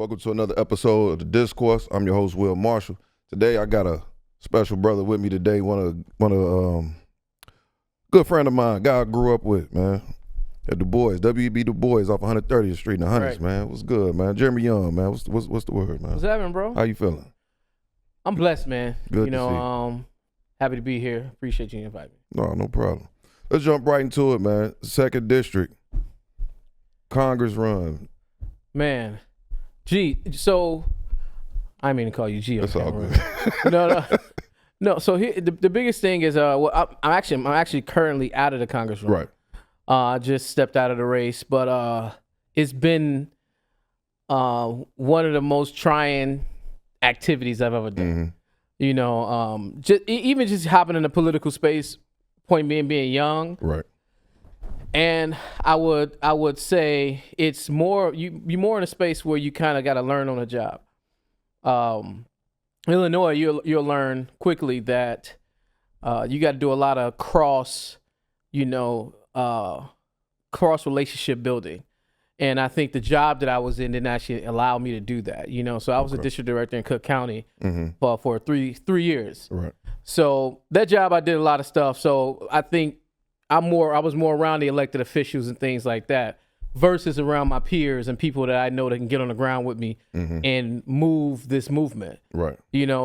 Welcome to another episode of the Discourse. I'm your host, Will Marshall. Today, I got a special brother with me today. One of good friend of mine, guy I grew up with, man. At Du Bois, W.E.B. Du Bois off 130th Street in the Hundreds, Right. man. What's good, man? Jeremy Young, man. What's the word, man? What's happening, bro? How you feeling? I'm blessed, man. Good to see. Happy to be here. Appreciate you inviting me. No problem. Let's jump right into it, man. 2nd District, Congress run. Man, so I didn't mean to call you G. That's all good. No. So here, the biggest thing is, I'm actually currently out of the Congress run. Right. I just stepped out of the race, but it's been one of the most trying activities I've ever done. Mm-hmm. You know, even just hopping in the political space, point being young. Right. And I would say it's more you're more in a space where you kind of got to learn on the job. Illinois, you'll learn quickly that you got to do a lot of cross relationship building. And I think the job that I was in didn't actually allow me to do that. So I was a district director in Cook County for three years. Right. So that job, I did a lot of stuff. So I think I was more around the elected officials and things like that versus around my peers and people that I know that can get on the ground with me and move this movement. Right.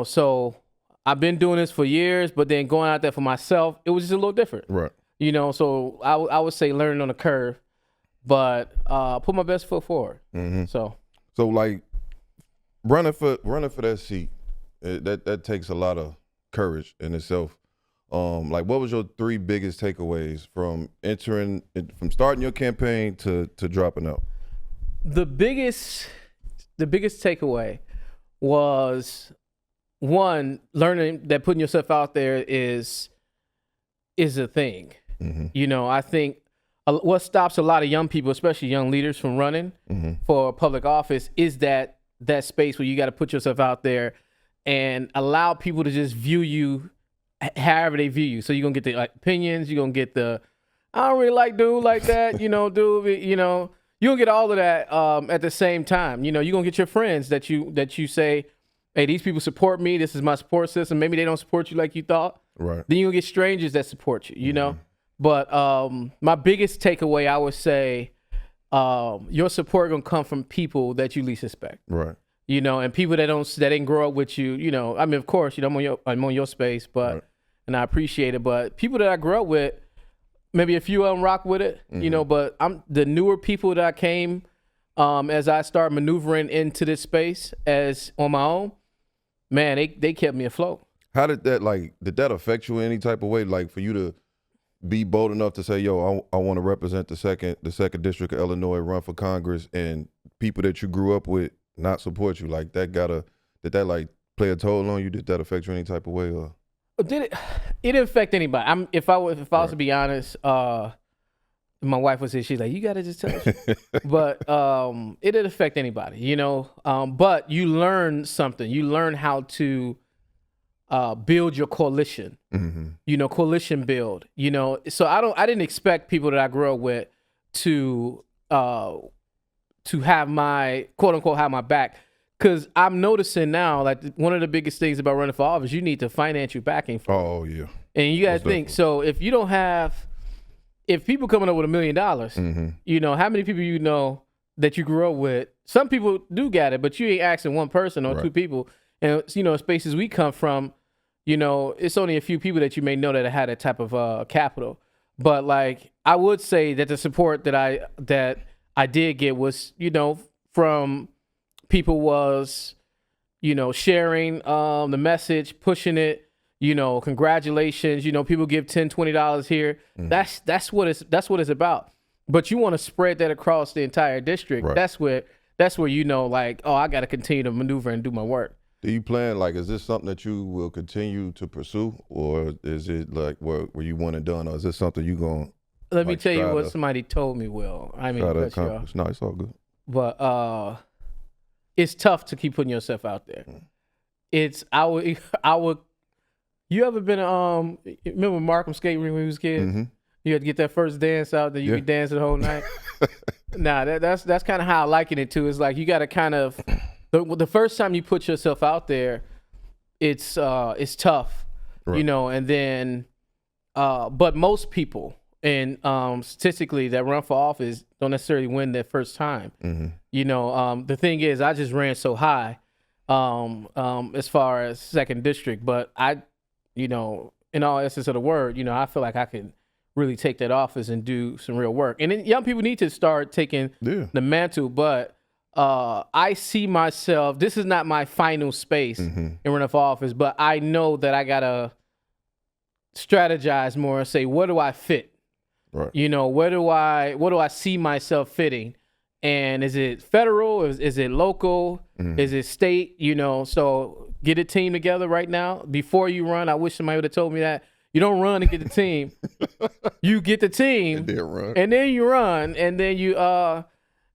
So I've been doing this for years, but then going out there for myself, it was just a little different. Right. So I would say learning on the curve, but put my best foot forward. Mm-hmm. So like running for that seat, that takes a lot of courage in itself. Like, what was your 3 biggest takeaways from starting your campaign to dropping out? The biggest takeaway was, one, learning that putting yourself out there is a thing. Mm-hmm. I think what stops a lot of young people, especially young leaders, from running for public office is that space where you got to put yourself out there and allow people to just view you however they view you. So you're going to get the opinions, you're going to get the, I don't really like dude like that, dude, you're going to get all of that at the same time. You're going to get your friends that you say, hey, these people support me, this is my support system. Maybe they don't support you like you thought. Right. Then you're going to get strangers that support you, you know? But my biggest takeaway, I would say, your support going to come from people that you least expect. Right. And people that didn't grow up with you, I mean, of course, I'm on your space, but, right. And I appreciate it. But people that I grew up with, maybe a few of them rock with it, but I'm the newer people that I came, as I start maneuvering into this space as on my own, man, they kept me afloat. How did that affect you in any type of way? Like, for you to be bold enough to say, yo, I want to represent the second district of Illinois, run for Congress, and people that you grew up with not support you, like that did that play a toll on you? Did that affect you any type of way? Or did it? It didn't affect anybody. If I was to be honest, my wife was here. She's like, you gotta just tell us. But it didn't affect anybody, But you learn something. You learn how to build your coalition. Coalition build. So I didn't expect people that I grew up with to have my quote unquote have my back. Because I'm noticing now, like, one of the biggest things about running for office, you need to financial backing for. Oh, yeah. And you got to think, so if people coming up with $1 million, how many people that you grew up with? Some people do get it, but you ain't asking one person or 2 people. And, spaces we come from, it's only a few people that you may know that had that type of capital. But, like, I would say that the support that I did get was, from people was, sharing the message, pushing it, congratulations, people give $10, $20 here. That's what it's about. But you want to spread that across the entire district. Right. That's where I got to continue to maneuver and do my work. Do you plan, is this something that you will continue to pursue, or is it where you want it done, or is this something you going to Let me tell you what somebody told me, Will. I mean, no, it's all good. But it's tough to keep putting yourself out there. I would. You ever been remember Markham skate rink when we was kids? You had to get that first dance out, then you be dancing the whole night. Nah, that's kind of how I liken it too. It's like you got to kind of The first time you put yourself out there, it's tough, Right. you know, and then but most people and statistically that run for office don't necessarily win their first time. You know, the thing is, I just ran so high as far as second district, but I, you know, in all essence of the word, you know, I feel like I could really take that office and do some real work. And then young people need to start taking the mantle, but I see myself, this is not my final space in running for office, but I know that I gotta strategize more and say, where do I fit? Right. You know, what do I see myself fitting? And is it federal? Is it local? Is it state? You know, so get a team together right now. Before you run, I wish somebody would have told me that. You don't run and get the team. You get the team, and then you run, and then you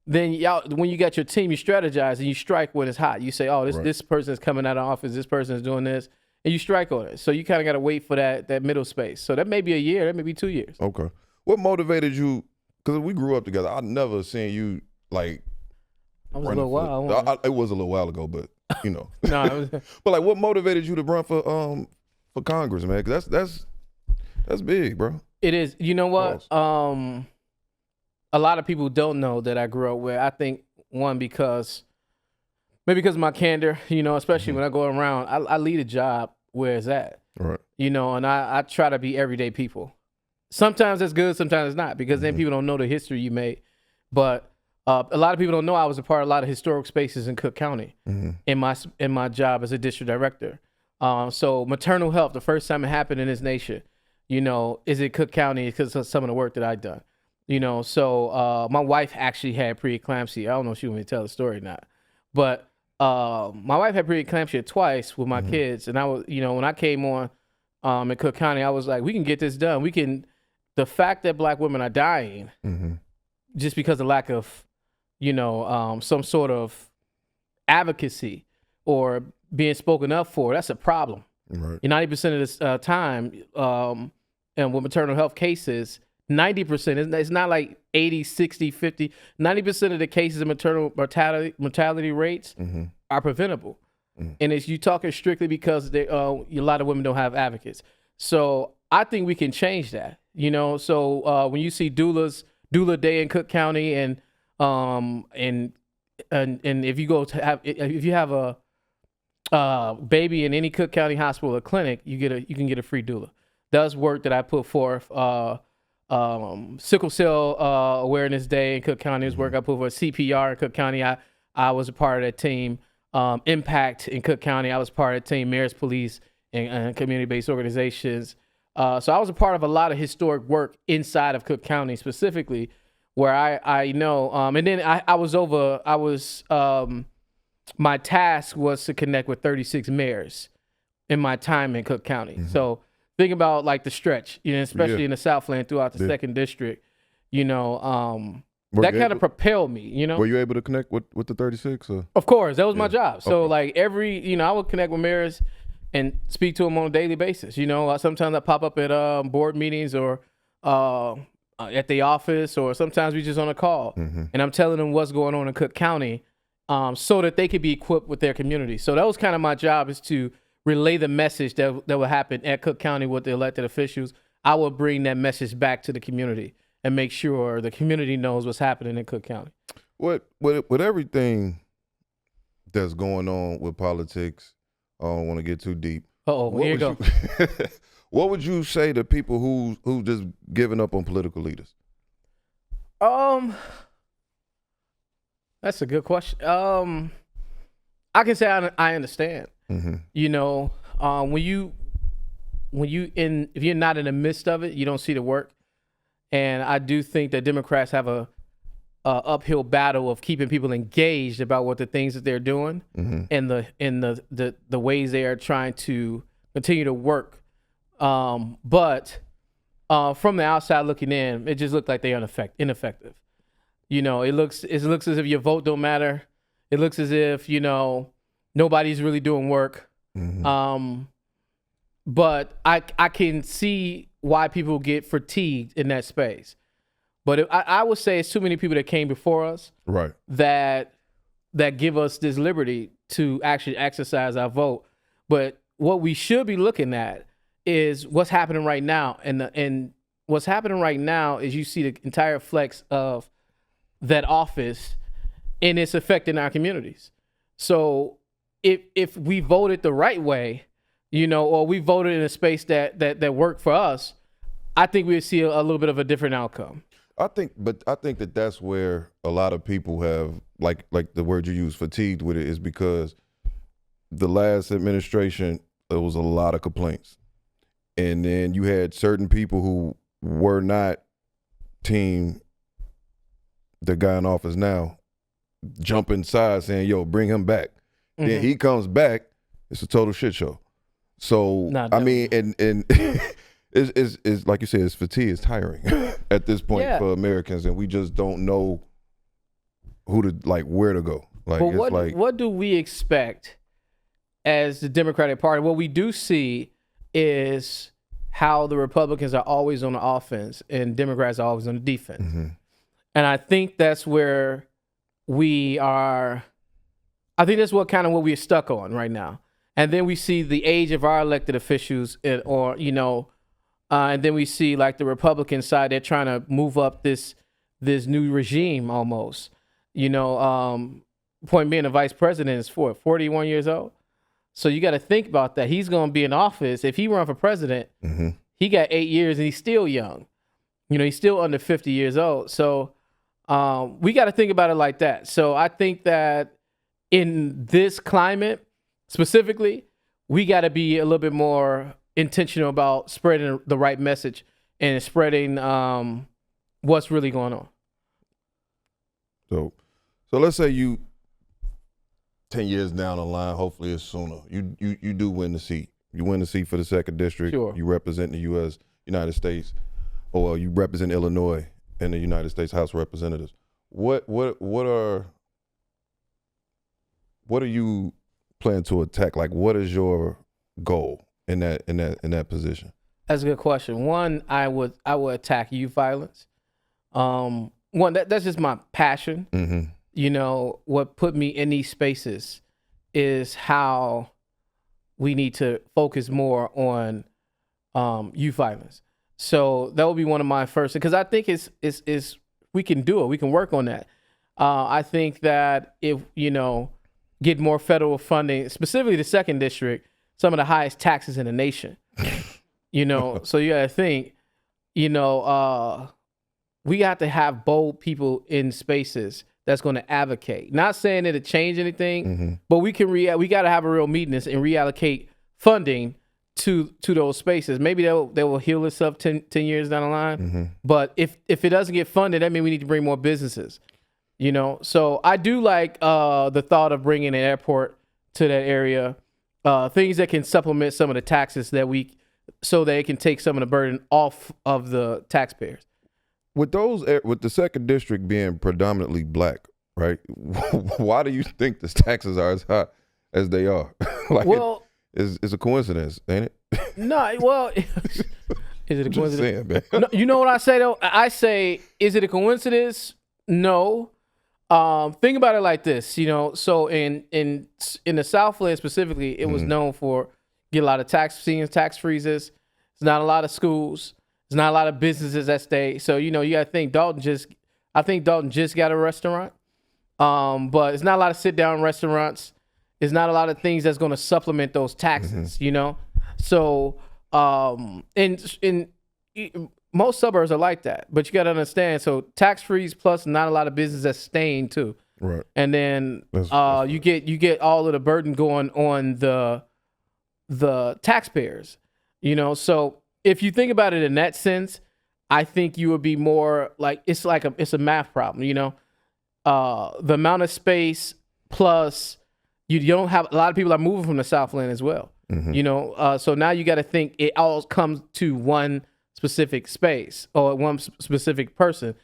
then y'all, when you got your team, you strategize and you strike when it's hot. You say, oh, this person is coming out of office. This person is doing this. And you strike on it. So you kind of got to wait for that middle space. So that may be a year. That may be 2 years. Okay. What motivated you? Because we grew up together. I never seen you like. I was a little while. It was a little while ago, but you know. No, it was, but like, what motivated you to run for Congress, man? Because that's big, bro. It is. You know what? A lot of people don't know that I grew up with. I think maybe because of my candor, you know, especially when I go around, I lead a job where it's at. Right. You know, and I try to be everyday people. Sometimes that's good, sometimes it's not, because then people don't know the history you made. But a lot of people don't know I was a part of a lot of historic spaces in Cook County in my job as a district director. So maternal health, the first time it happened in this nation, you know, is it Cook County because of some of the work that I've done. You know, so my wife actually had preeclampsia. I don't know if she want me to tell the story or not, but my wife had preeclampsia twice with my kids, and I was, you know, when I came on in Cook County, I was like, we can get this done. We can. The fact that Black women are dying just because of lack of, you know, some sort of advocacy or being spoken up for, that's a problem. Right. 90% of this time, and with maternal health cases, 90%, it's not like 80, 60, 50, 90% of the cases of maternal mortality rates are preventable. And it's you talking strictly because a lot of women don't have advocates. So I think we can change that, you know? So when you see doula day in Cook County and if you go to if you have a baby in any Cook County hospital or clinic, you can get a free doula. That's work that I put forth. Sickle cell awareness day in Cook County is work I put for CPR in Cook County. I was a part of that team. Impact in Cook County, I was part of the team. Mayor's Police and community-based organizations. So I was a part of a lot of historic work inside of Cook County specifically, where I know. And then my task was to connect with 36 mayors in my time in Cook County. So think about like the stretch, you know, especially in the Southland throughout the second district, you know, that kind of propelled me, you know. Were you able to connect with the 36? Or? Of course, that was my job. So like I would connect with mayors and speak to them on a daily basis. You know, sometimes I pop up at board meetings or at the office, or sometimes we just on a call and I'm telling them what's going on in Cook County so that they could be equipped with their community. So that was kind of my job, is to relay the message that will happen at Cook County with the elected officials. I will bring that message back to the community and make sure the community knows what's happening in Cook County. With everything that's going on with politics, I don't want to get too deep. Here you go. What would you say to people who just giving up on political leaders? That's a good question. I can say I understand. You know, if you're not in the midst of it, you don't see the work. And I do think that Democrats have a uphill battle of keeping people engaged about what the things that they're doing and the ways they are trying to continue to work. But from the outside looking in, it just looked like they're ineffective. You know, it looks as if your vote don't matter. It looks as if, you know, nobody's really doing work. But I can see why people get fatigued in that space. But I would say it's too many people that came before us, right, that that give us this liberty to actually exercise our vote. But what we should be looking at is what's happening right now. And what's happening right now is you see the entire flex of that office, and it's affecting our communities. So if we voted the right way, or we voted in a space that worked for us, I think we'd see a little bit of a different outcome. I think that that's where a lot of people have, like the word you use, fatigued with it, is because the last administration, there was a lot of complaints. And then you had certain people who were not team the guy in office now jump inside saying, yo, bring him back. Mm-hmm. Then he comes back, it's a total shit show. So, I mean, and it's like you said, it's fatigue, it's tiring at this point for Americans, and we just don't know where to go. Like, but what do we expect as the Democratic Party? What we do see is how the Republicans are always on the offense and Democrats are always on the defense. Mm-hmm. And I think that's where we are. I think that's what we're stuck on right now. And then we see the age of our elected officials, and then we see like the Republican side, they're trying to move up this new regime almost. Point being, the vice president is 41 years old. So you got to think about that. He's going to be in office. If he run for president, mm-hmm. he got 8 years and he's still young. He's still under 50 years old. So we got to think about it like that. So I think that in this climate specifically, we got to be a little bit more intentional about spreading the right message and spreading what's really going on. So let's say you 10 years down the line, hopefully it's sooner, you do win the seat. You win the seat for the 2nd District. Sure. You represent the United States, or you represent Illinois in the United States House of Representatives. What are you planning to attack? Like, what is your goal in that position? That's a good question. One, I would attack youth violence. That's just my passion. Mm-hmm. What put me in these spaces is how we need to focus more on youth violence. So that would be one of my first, because I think it's we can do it. We can work on that. I think that if get more federal funding, specifically the 2nd District, some of the highest taxes in the nation. So you got to think, we got to have bold people in spaces that's going to advocate. Not saying it'll change anything, mm-hmm. but we got to have a real meeting and reallocate funding to those spaces. Maybe they will heal itself 10 years down the line. Mm-hmm. But if it doesn't get funded, that means we need to bring more businesses. So I do like the thought of bringing an airport to that area, things that can supplement some of the taxes so that it can take some of the burden off of the taxpayers. With the 2nd District being predominantly black, right? Why do you think the taxes are as high as they are? It's a coincidence, ain't it? No, well, is it a coincidence? Saying, man. No, you know what I say though? I say, is it a coincidence? No. Think about it like this, So in the Southland specifically, it was known for get a lot of tax freezes. There's not a lot of schools. There's not a lot of businesses that stay. So you got to think Dalton just got a restaurant, but it's not a lot of sit down restaurants. There's not a lot of things that's going to supplement those taxes, mm-hmm. So in most suburbs are like that, but you got to understand. So tax freeze plus not a lot of business that's staying too, right? And then you get all of the burden going on the taxpayers, So if you think about it in that sense, I think you would be more like it's a math problem, the amount of space plus you don't have a lot of people are moving from the Southland as well, mm-hmm. So now you got to think it all comes to one specific space or one specific person.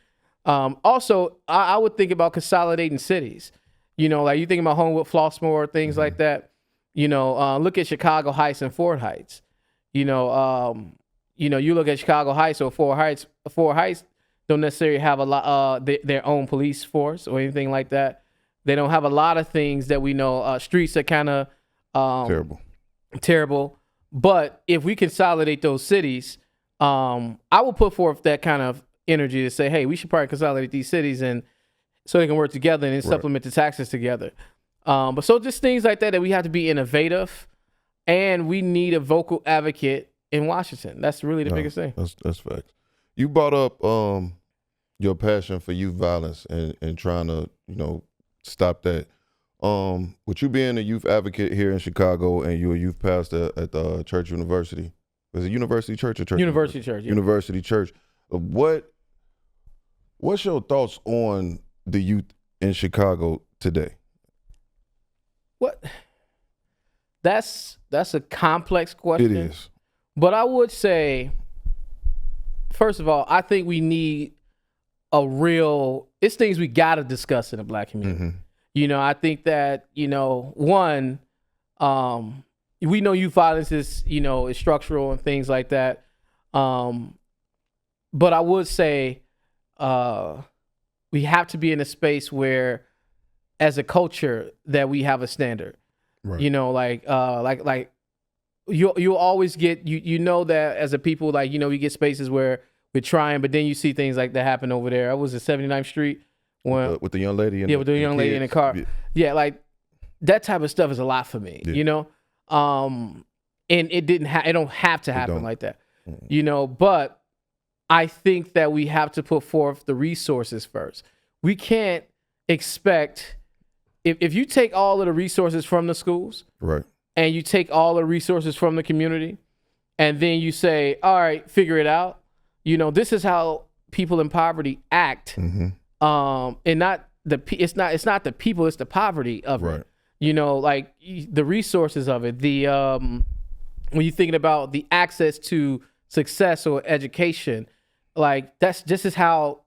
Also, I would think about consolidating cities, like you think about Homewood, Flossmoor, things mm-hmm. like that. Look at Chicago Heights and Ford Heights. You look at Chicago Heights or Ford Heights don't necessarily have a lot their own police force or anything like that. They don't have a lot of things that we know. Streets are kind of terrible. But if we consolidate those cities, I will put forth that kind of energy to say, hey, we should probably consolidate these cities and so they can work together and then supplement the taxes together. But so just things like that we have to be innovative, and we need a vocal advocate in Washington. That's really the biggest thing. That's facts. You brought up your passion for youth violence and trying to, stop that. With you being a youth advocate here in Chicago and you're a youth pastor at the Church University, is it University Church or Church? University Church. Yeah. University Church. What's your thoughts on the youth in Chicago today? What? That's a complex question. It is. But I would say, first of all, I think we need it's things we got to discuss in the Black community. I think that, one, we know youth violence is structural and things like that. But I would say we have to be in a space where, as a culture, that we have a standard. Right. Like you'll always get that as a people, we get spaces where we're trying, but then you see things like that happen over there. I was at 79th Street when with the young lady with the young lady in the car. Yeah, like that type of stuff is a lot for me. And it don't have to happen like that. But I think that we have to put forth the resources first. We can't expect, if you take all of the resources from the schools, right, and you take all the resources from the community, and then you say, all right, figure it out. This is how people in poverty act. And it's not the people, it's the poverty of it. Like the resources of it. The when you're thinking about the access to success or education, like this is how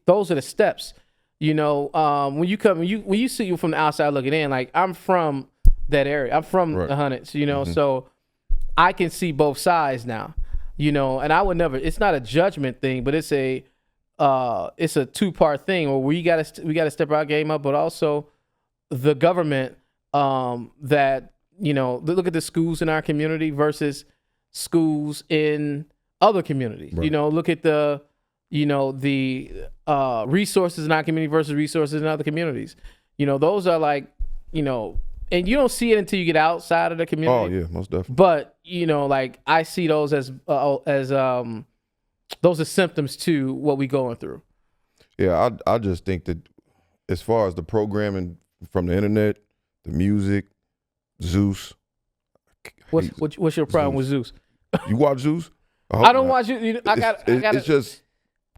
those are the steps. When you see you from the outside looking in, like I'm from that area. I'm from the Hunnits, so I can see both sides now. And I would never, it's not a judgment thing, but it's a 2-part thing where we got to step our game up, but also the government, that, look at the schools in our community versus schools in other communities. Look at the resources in our community versus resources in other communities. Those are like, and you don't see it until you get outside of the community. Oh yeah, most definitely. But like I see those as those are symptoms to what we going through. Yeah, I just think that as far as the programming from the internet, the music, Zeus. What's your problem with Zeus? You watch Zeus? I don't watch it. It's just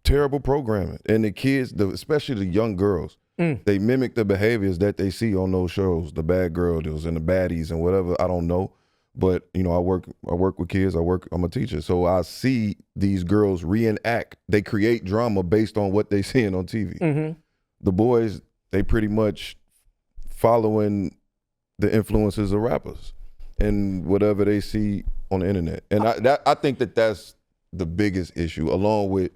terrible programming, and the kids, especially the young girls. They mimic the behaviors that they see on those shows, the bad girls and the baddies and whatever. I don't know, but I work with kids. I'm a teacher, so I see these girls reenact. They create drama based on what they seeing on TV. The boys, they pretty much following the influences of rappers and whatever they see on the internet. And I think that's the biggest issue, along with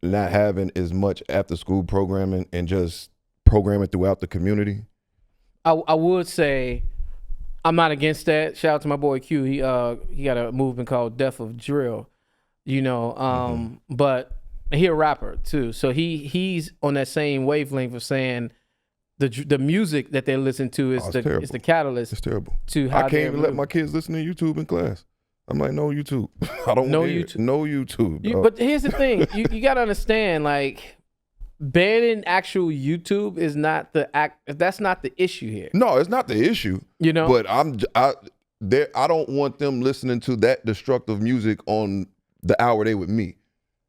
not having as much after school programming and just programming throughout the community. I would say I'm not against that. Shout out to my boy Q. He got a movement called Death of Drill, but he a rapper too. So he's on that same wavelength of saying the music that they listen to is the catalyst. It's terrible. To how I can't even let my kids listen to YouTube in class. I'm like, no YouTube. I don't want YouTube. No YouTube. But here's the thing. you got to understand, like, banning actual YouTube is not that's not the issue here. No, it's not the issue. But I don't want them listening to that destructive music on the hour they with me.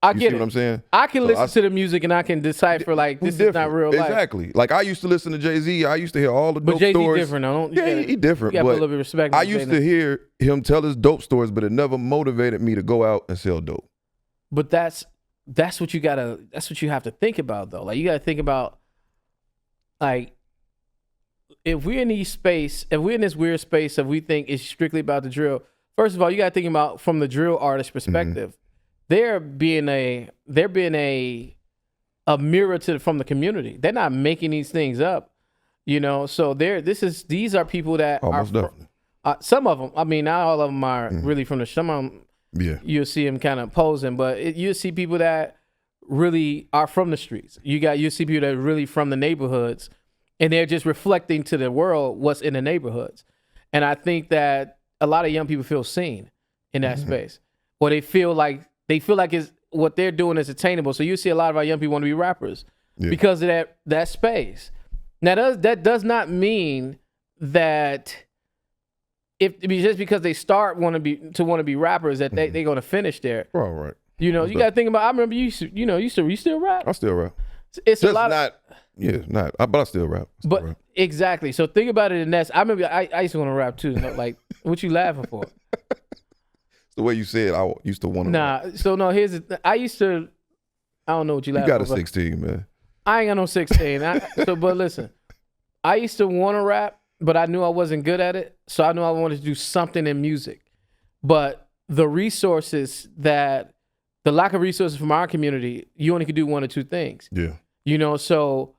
I get it. What I'm saying? I can listen to the music and I can decipher like this is not real life. Exactly. Like I used to listen to Jay-Z. I used to hear all the dope stories. But Jay-Z different. He different. You got to put a little bit of respect. I used to hear him tell his dope stories, but it never motivated me to go out and sell dope. But that's what you have to think about though. Like you got to think about, like, if we're in this weird space of we think it's strictly about the drill. First of all, you got to think about from the drill artist perspective. They're being a mirror from the community. They're not making these things up. You know, so these are people that are most definitely. Some of them. I mean, not all of them are really from the. Some of them, you'll see them kind of posing, but you'll see people that really are from the streets. You'll see people that are really from the neighborhoods, and they're just reflecting to the world what's in the neighborhoods. And I think that a lot of young people feel seen in that space, or they feel like it's what they're doing is attainable. So you see a lot of our young people want to be rappers because of that space. Now that does not mean that just because they start want to be rappers that they're going to finish there. Oh, right. You know, you got to think about. I remember you still rap. I still rap. It's just a lot. But I still rap. Exactly. So think about it in that. I remember I used to want to rap too. Like, what you laughing for? It's the way you said I used to want to. Nah. Rap. So no. Here's I used to. I don't know what you laughing for. You got a 16, man. I ain't got no 16. But listen, I used to want to rap, but I knew I wasn't good at it. So I knew I wanted to do something in music. But the lack of resources from our community, you only could do one or two things. Yeah. You know, so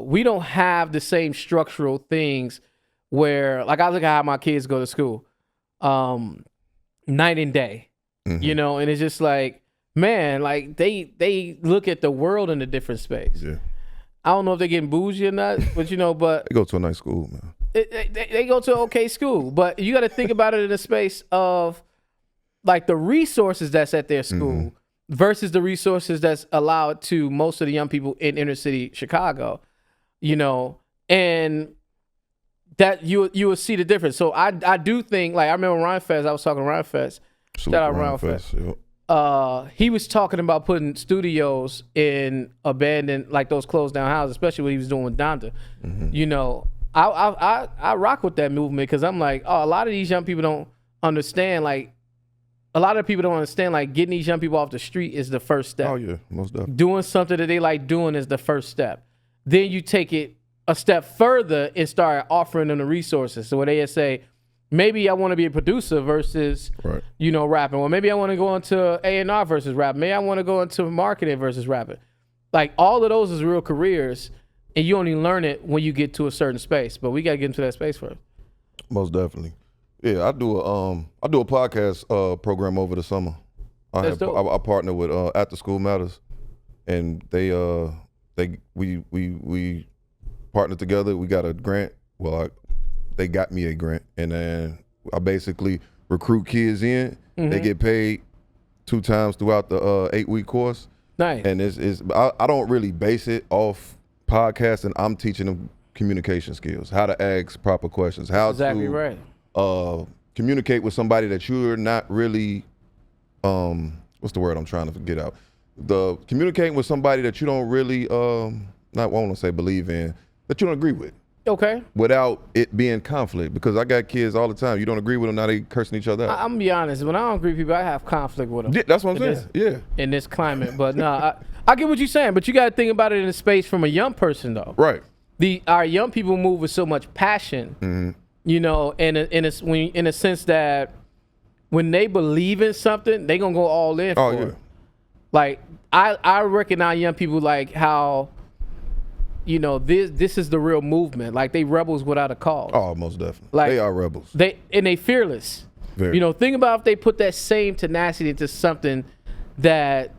we don't have the same structural things where, like, I look at how my kids go to school, night and day, you know, and it's just like, man, like they look at the world in a different space. Yeah. I don't know if they're getting bougie or not, but you know, but they go to a nice school, man. They go to an okay school, but you got to think about it in the space of like the resources that's at their school versus the resources that's allowed to most of the young people in inner city Chicago, you know, and that you will see the difference. So I do think, like, I remember Ryan Fest. I was talking to Ryan Fest. Shout out Ryan Fest. Yep. He was talking about putting studios in abandoned, like those closed down houses, especially what he was doing with Donda. You know, I rock with that movement because I'm like, a lot of these young people don't understand. Like, a lot of people don't understand. Like, getting these young people off the street is the first step. Oh yeah, most definitely. Doing something that they like doing is the first step. Then you take it a step further and start offering them the resources. So when they say, maybe I want to be a producer versus, you know, rapping. Or maybe I want to go into A&R versus rapping. Maybe I want to go into marketing versus rapping. Like, all of those is real careers, and you only learn it when you get to a certain space. But we got to get into that space first. Most definitely. Yeah, I do a podcast program over the summer. I partner with After School Matters, and we partnered together. We got a grant. Well, they got me a grant, and then I basically recruit kids in. They get paid 2 times throughout the 8-week course. Nice. And I don't really base it off podcasting. I'm teaching them communication skills, how to ask proper questions, how to communicate with somebody that you're not really what's the word I'm trying to get out? Communicating with somebody that you don't really not want to say believe in, that you don't agree with. Okay. Without it being conflict, because I got kids all the time. You don't agree with them, now they cursing each other out. I'm gonna be honest. When I don't agree with people, I have conflict with them. Yeah, that's what I'm saying. In this climate, but no, I get what you're saying. But you got to think about it in a space from a young person, though. Right. Our young people move with so much passion. You know, in a sense that when they believe in something, they gonna go all in for it. Like, I recognize young people, like how, you know, this is the real movement. Like, they rebels without a cause. Oh, most definitely. Like, they are rebels. They fearless. Very. You know, think about if they put that same tenacity into something that's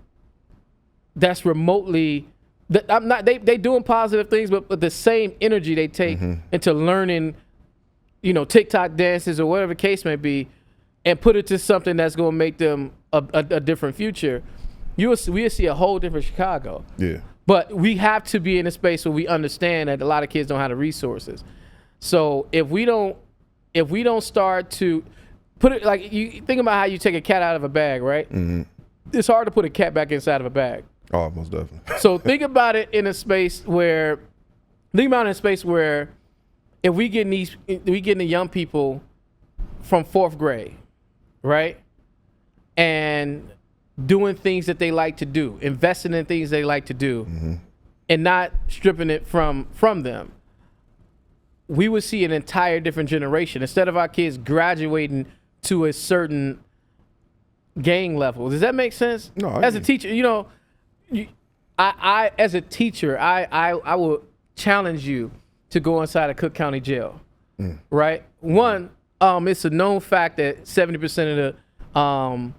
remotely. They doing positive things, but the same energy they take into learning, you know, TikTok dances or whatever the case may be, and put it to something that's going to make them a different future, we'll see a whole different Chicago. Yeah. But we have to be in a space where we understand that a lot of kids don't have the resources. So if we don't start to put it, like, you think about how you take a cat out of a bag, right? It's hard to put a cat back inside of a bag. Oh, most definitely. So think about it in a space where if we getting the young people from 4th grade, right? And doing things that they like to do, investing in things they like to do, and not stripping it from them, we would see an entire different generation. Instead of our kids graduating to a certain gang level. Does that make sense? No. As a teacher, you know, I as a teacher, I will challenge you to go inside a Cook County jail, right? One, it's a known fact that 70% of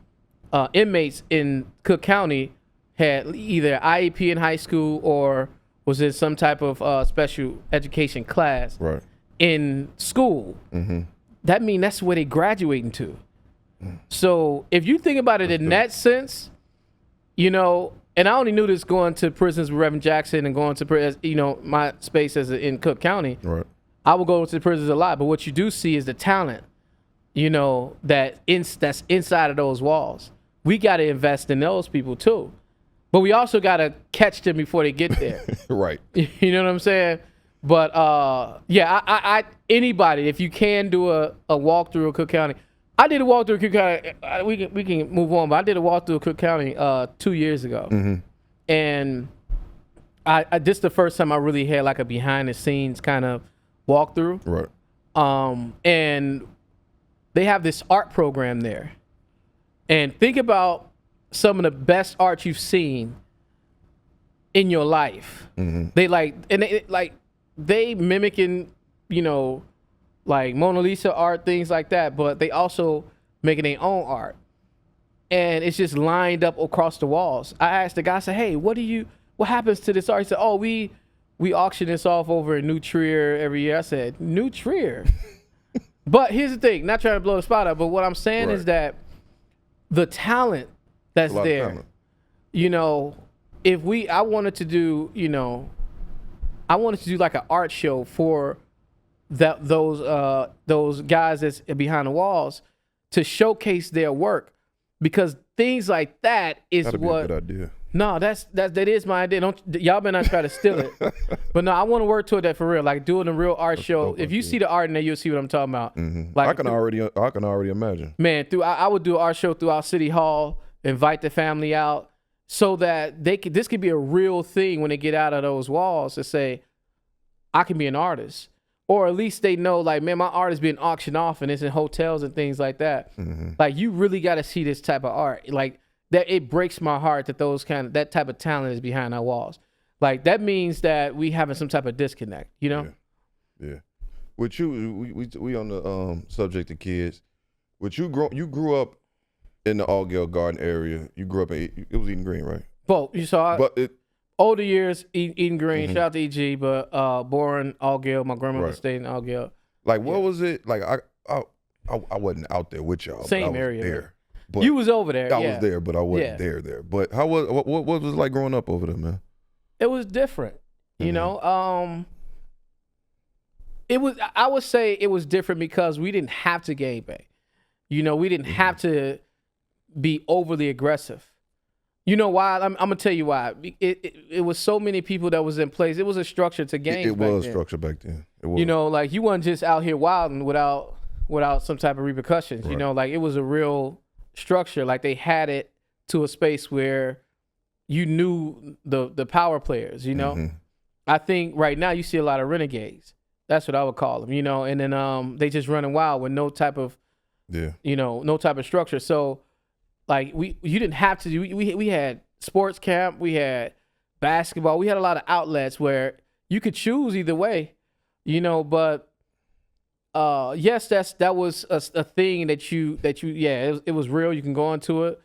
the inmates in Cook County had either IEP in high school or was in some type of special education class in school. That means that's where they graduating to. So if you think about it in that sense, you know, and I only knew this going to prisons with Reverend Jackson and going to, you know, my space in Cook County. Right. I would go to the prisons a lot, but what you do see is the talent, you know, that's inside of those walls. We got to invest in those people too, but we also got to catch them before they get there. Right. You know what I'm saying? But yeah, I anybody, if you can do a walkthrough of Cook County. I did a walkthrough of Cook County. We can move on, but I did a walkthrough of Cook County 2 years ago, and I this is the first time I really had like a behind the scenes kind of walkthrough. Right. And they have this art program there, and think about some of the best art you've seen in your life. They they mimicking, you know, like Mona Lisa art, things like that, but they also making their own art. And it's just lined up across the walls. I asked the guy, I said, hey, what happens to this art? He said, oh, we auction this off over in New Trier every year. I said, New Trier? But here's the thing, not trying to blow the spot up, but what I'm saying is that the talent that's there, you know, I wanted to do like an art show for those guys that's behind the walls to showcase their work, because things like that is That'd what. Be a good idea. No, that is my idea. Y'all better not try to steal it. But no, I want to work toward that for real, like doing a real art show. If you see the art in there, you'll see what I'm talking about. Like I can already imagine. Man, I would do an art show throughout City Hall, invite the family out, so that this could be a real thing when they get out of those walls to say, I can be an artist. Or at least they know, like, man, my art is being auctioned off and it's in hotels and things like that. Like, you really got to see this type of art. Like, that it breaks my heart that that type of talent is behind our walls. Like, that means that we having some type of disconnect, you know? Yeah. With you, we on the subject of kids. With you grew up in the Allgale Garden area. You grew up it was Eden Green, right? Both. You saw it. But older years, Eden Green, shout out to EG, but born Allgale. My grandmother stayed in Allgale. Like, what was it? Like, I wasn't out there with y'all. Same but I was area. there. But You was over there. I was there, but I wasn't there. But what was it like growing up over there, man? It was different. You know, it was. I would say it was different because we didn't have to gangbang. You know, we didn't have to be overly aggressive. You know why? I'm gonna tell you why. It was so many people that was in place. It was a structure to gangs. It was structure back then. It was. You know, like you wasn't just out here wilding without some type of repercussions. Right. You know, like it was a real structure. Like they had it to a space where you knew the power players. You know, I think right now you see a lot of renegades. That's what I would call them. You know, and then they just running wild with no type of no type of structure. So. Like you didn't have to do. We had sports camp, we had basketball, we had a lot of outlets where you could choose either way, you know. But yes, that was a thing that it was real. You can go into it,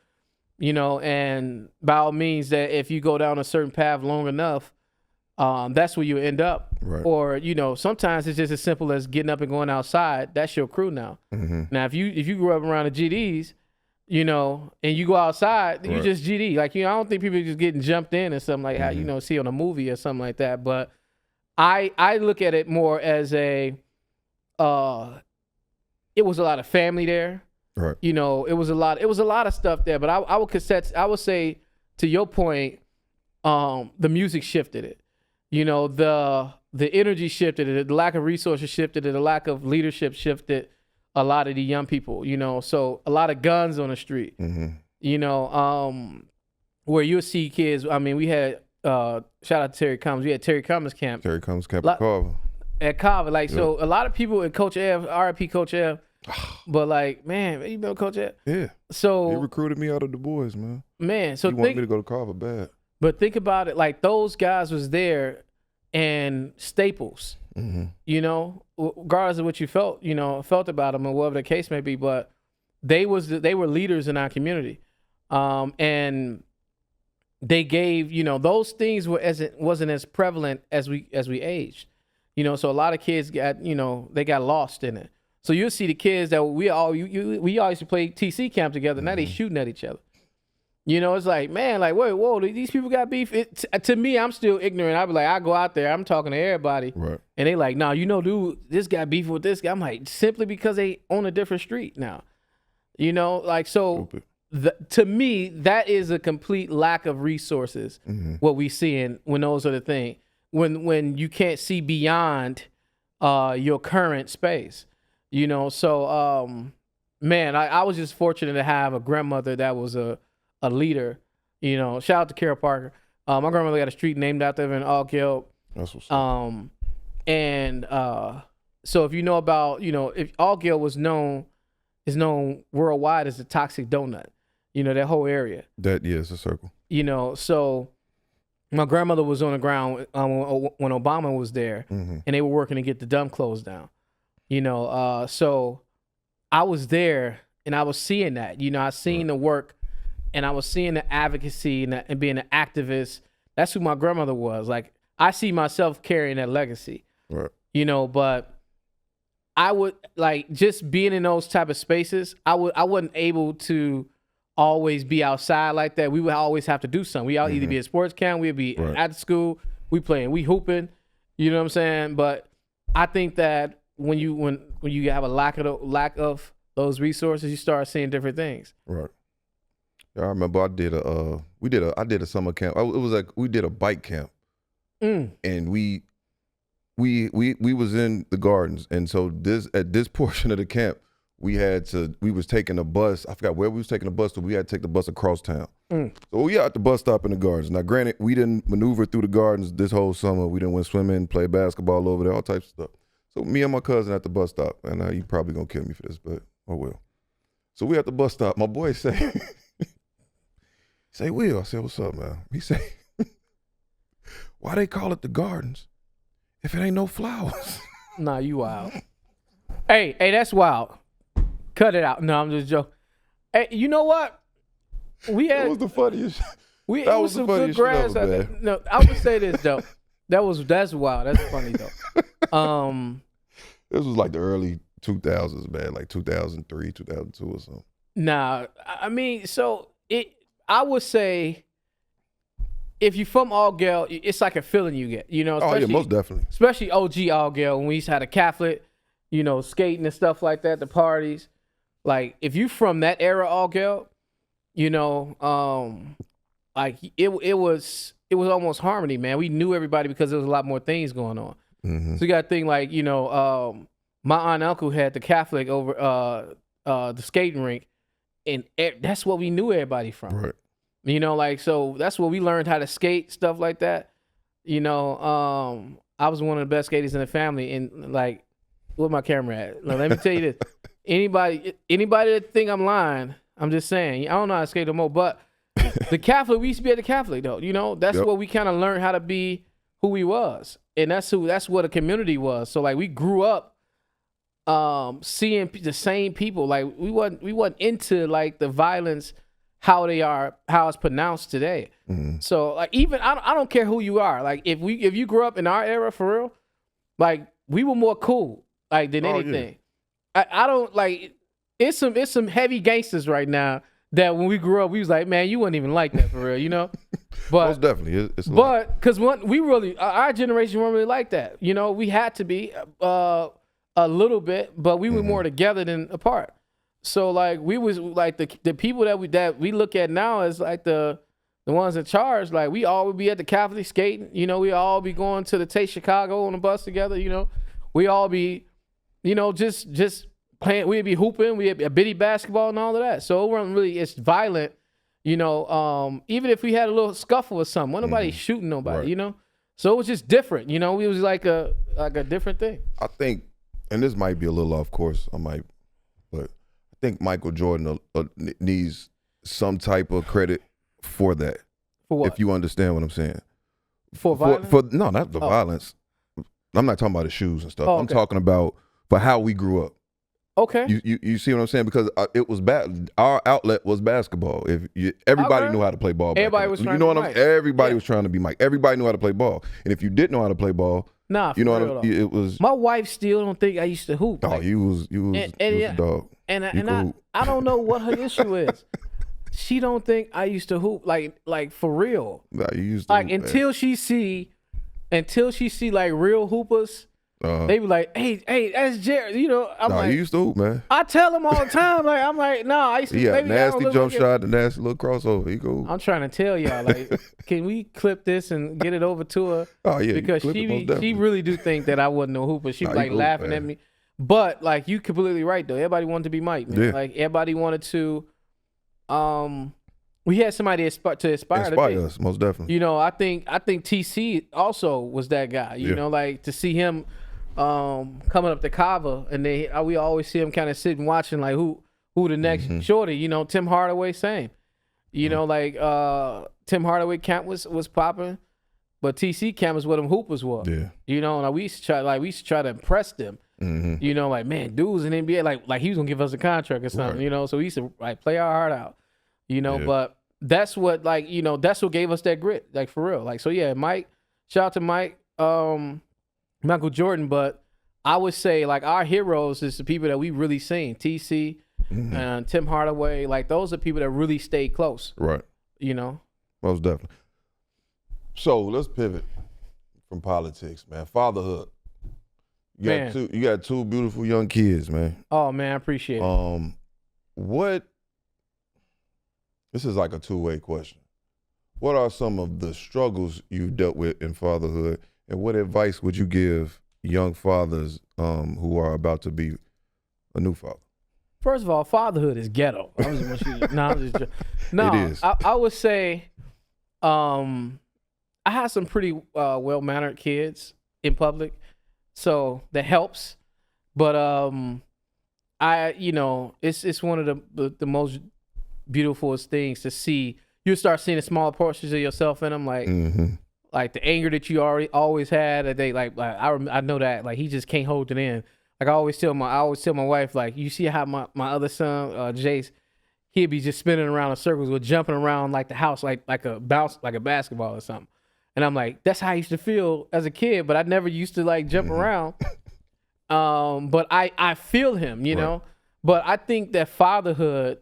you know, and by all means, that if you go down a certain path long enough, that's where you end up. Right. Or you know, sometimes it's just as simple as getting up and going outside. That's your crew now. Now, if you grew up around the GDs. You know, and you go outside, you just GD. Like, you know, I don't think people are just getting jumped in or something like how, you know, see on a movie or something like that. But I look at it more as it was a lot of family there. Right. You know, it was a lot of stuff there. But I would say, to your point, the music shifted it. You know, the energy shifted it, the lack of resources shifted it, the lack of leadership shifted a lot of the young people, you know, so a lot of guns on the street, you know, where you'll see kids. I mean, we had, shout out to Terry Cummins. We had Terry Cummins camp. Terry Cummins camp at Carver. At Carver. Like, so a lot of people at Coach Ev, RIP Coach Ev, but like, man, you know Coach Ev? Yeah. So. He recruited me out of the boys, man. Man. So he wanted me to go to Carver bad. But think about it. Like, those guys was there and Staples. You know, regardless of what you felt about them or whatever the case may be, but they were leaders in our community, and they gave, those things wasn't as prevalent as we aged, so a lot of kids got, they got lost in it. So you'll see the kids that we all used to play TC camp together. Now they shooting at each other. It's like, man, like, whoa, these people got beef. To me, I'm still ignorant. I be like, I go out there, I'm talking to everybody, right? And they like, nah, dude, this guy beef with this guy. I'm like, simply because they own a different street now, like, so. To me, that is a complete lack of resources. What we seeing when those are the thing, when you can't see beyond your current space, So, man, I was just fortunate to have a grandmother that was a leader. Shout out to Carol Parker. My grandmother got a street named after her in Allgeld. That's what's up. And so if you know about, if Allgeld is known worldwide as the toxic donut. That whole area. It's a circle. So my grandmother was on the ground when Obama was there, and they were working to get the dump closed down. So I was there and I was seeing that. I seen the work, and I was seeing the advocacy and being an activist. That's who my grandmother was. Like, I see myself carrying that legacy. Right. But I would, like, just being in those type of spaces, I wasn't able to always be outside like that. We would always have to do something. We all either be at sports camp, we'd be at school, we playing, we hooping, you know what I'm saying? But I think that when you have a lack of those resources, you start seeing different things. Right. Yeah, I remember I did a summer camp. It was like we did a bike camp, and we was in the gardens, and so at this portion of the camp, we was taking a bus. I forgot where we was taking a bus to. We had to take the bus across town. So we at the bus stop in the gardens. Now, granted, we didn't maneuver through the gardens this whole summer. We didn't went swimming, play basketball over there, all types of stuff. So me and my cousin at the bus stop, and you probably gonna kill me for this, but oh well. So we at the bus stop. My boy say, Will. I said, what's up, man? He say, why they call it the gardens if it ain't no flowers? Nah, you wild. Hey, that's wild. Cut it out. No, I'm just joking. Hey, you know what? That was the funniest. That was some good grass out there. No, I would say this though. That's wild. That's funny though. This was like the early 2000s, man, like 2003, 2002 or something. Nah, I mean, I would say if you're from Allgeld, it's like a feeling you get, Oh yeah, most definitely. Especially OG Allgeld, when we used to have a Catholic, skating and stuff like that, the parties. Like, if you from that era, Allgeld, like it was almost harmony, man. We knew everybody because there was a lot more things going on. So you got to think like, my aunt and uncle had the Catholic over the skating rink, and that's what we knew everybody from. Right. Like, so that's what we learned how to skate, stuff like that. I was one of the best skaters in the family, and like, where my camera at? Now, let me tell you this. Anybody that think I'm lying, I'm just saying, I don't know how to skate no more, but the Catholic, we used to be at the Catholic though, that's what we kind of learned how to be who we was. And that's what a community was. So like, we grew up seeing the same people. Like, we wasn't into like the violence, how it's pronounced today. So like, even I don't care who you are. Like, if you grew up in our era for real, like, we were more cool like than anything. Yeah. I don't like. It's some heavy gangsters right now that when we grew up, we was like, man, you wasn't even like that for real, But most definitely, it's because we really, our generation wasn't really like that. We had to be a little bit, but we were more together than apart. So like, we was like the people that we look at now as like the ones in charge. Like, we all would be at the Catholic skating. We all be going to the Taste Chicago on the bus together. We all be, just playing. We'd be hooping. We'd be a bitty basketball and all of that. So it wasn't really, it's violent. Even if we had a little scuffle or something, wasn't nobody shooting nobody. Right. So it was just different. It was like a different thing. I think, and this might be a little off course. But I think Michael Jordan needs some type of credit for that. For what? If you understand what I'm saying. For violence? No, not the violence. I'm not talking about the shoes and stuff. Oh, I'm okay. talking about for how we grew up. Okay. You see what I'm saying? Because it was bad. Our outlet was basketball. Everybody Okay. knew how to play ball. Everybody back was then. trying You know to be what I'm Mike. saying? Everybody Yeah. was trying to be Mike. Everybody knew how to play ball. And if you didn't know how to play ball, Nah, you know for what real, I'm saying? It was. my wife still don't think I used to hoop. Oh, you was a dog. And You could hoop. I don't know what her issue is. She don't think I used to hoop like for real. Nah, you used to Like hoop, until she see like real hoopers, they be like, hey, that's Jared. You know, I'm Nah, like, you used to hoop, man. I tell them all the time. Like I'm like, nah, I used to. He had maybe I don't nasty look jump like shot, the nasty little crossover. He could hoop. I'm trying to tell y'all, like, can we clip this and get it over to her? Oh yeah, Because she really do think that I wasn't no hooper. She Nah, was like you hoop, laughing at man. me. But like you completely right though. Everybody wanted to be Mike, man. Yeah. Like everybody wanted to we had somebody to inspire to be. us, most definitely. You know, I think TC also was that guy. You Yeah. know, like to see him coming up the Kava, and we always see him kind of sitting watching like who the next shorty. You know, Tim Hardaway, same. You know, like Tim Hardaway camp was popping, but TC camp was where them hoopers were. Yeah. You know, and we used to try to impress them. Mm-hmm. You know, like man, dudes in the NBA, like he was gonna give us a contract or something. Right. You know, so we used to like play our heart out. You know, Yeah. but that's what that's what gave us that grit, like for real. Like so, yeah, Mike. Shout out to Mike, Michael Jordan. But I would say like our heroes is the people that we really seen. TC and Tim Hardaway. Like those are people that really stayed close. Right. You know. Most definitely. So let's pivot from politics, man. Fatherhood. You got two beautiful young kids, man. Oh man, I appreciate it. What? This is like a two-way question. What are some of the struggles you dealt with in fatherhood, and what advice would you give young fathers who are about to be a new father? First of all, fatherhood is ghetto. I was just want you to, I'm just no. It is. I would say, I had some pretty well-mannered kids in public, so that helps. But it's one of the most beautifulest things to see. You start seeing the small portions of yourself in them, like the anger that you always had. That they like I know that like he just can't hold it in. Like I always tell my wife, like, you see how my other son, Jace, he'd be just spinning around in circles or jumping around like the house, like a basketball or something. And I'm like, that's how I used to feel as a kid, but I never used to like jump around. But I feel him, you know. But I think that fatherhood,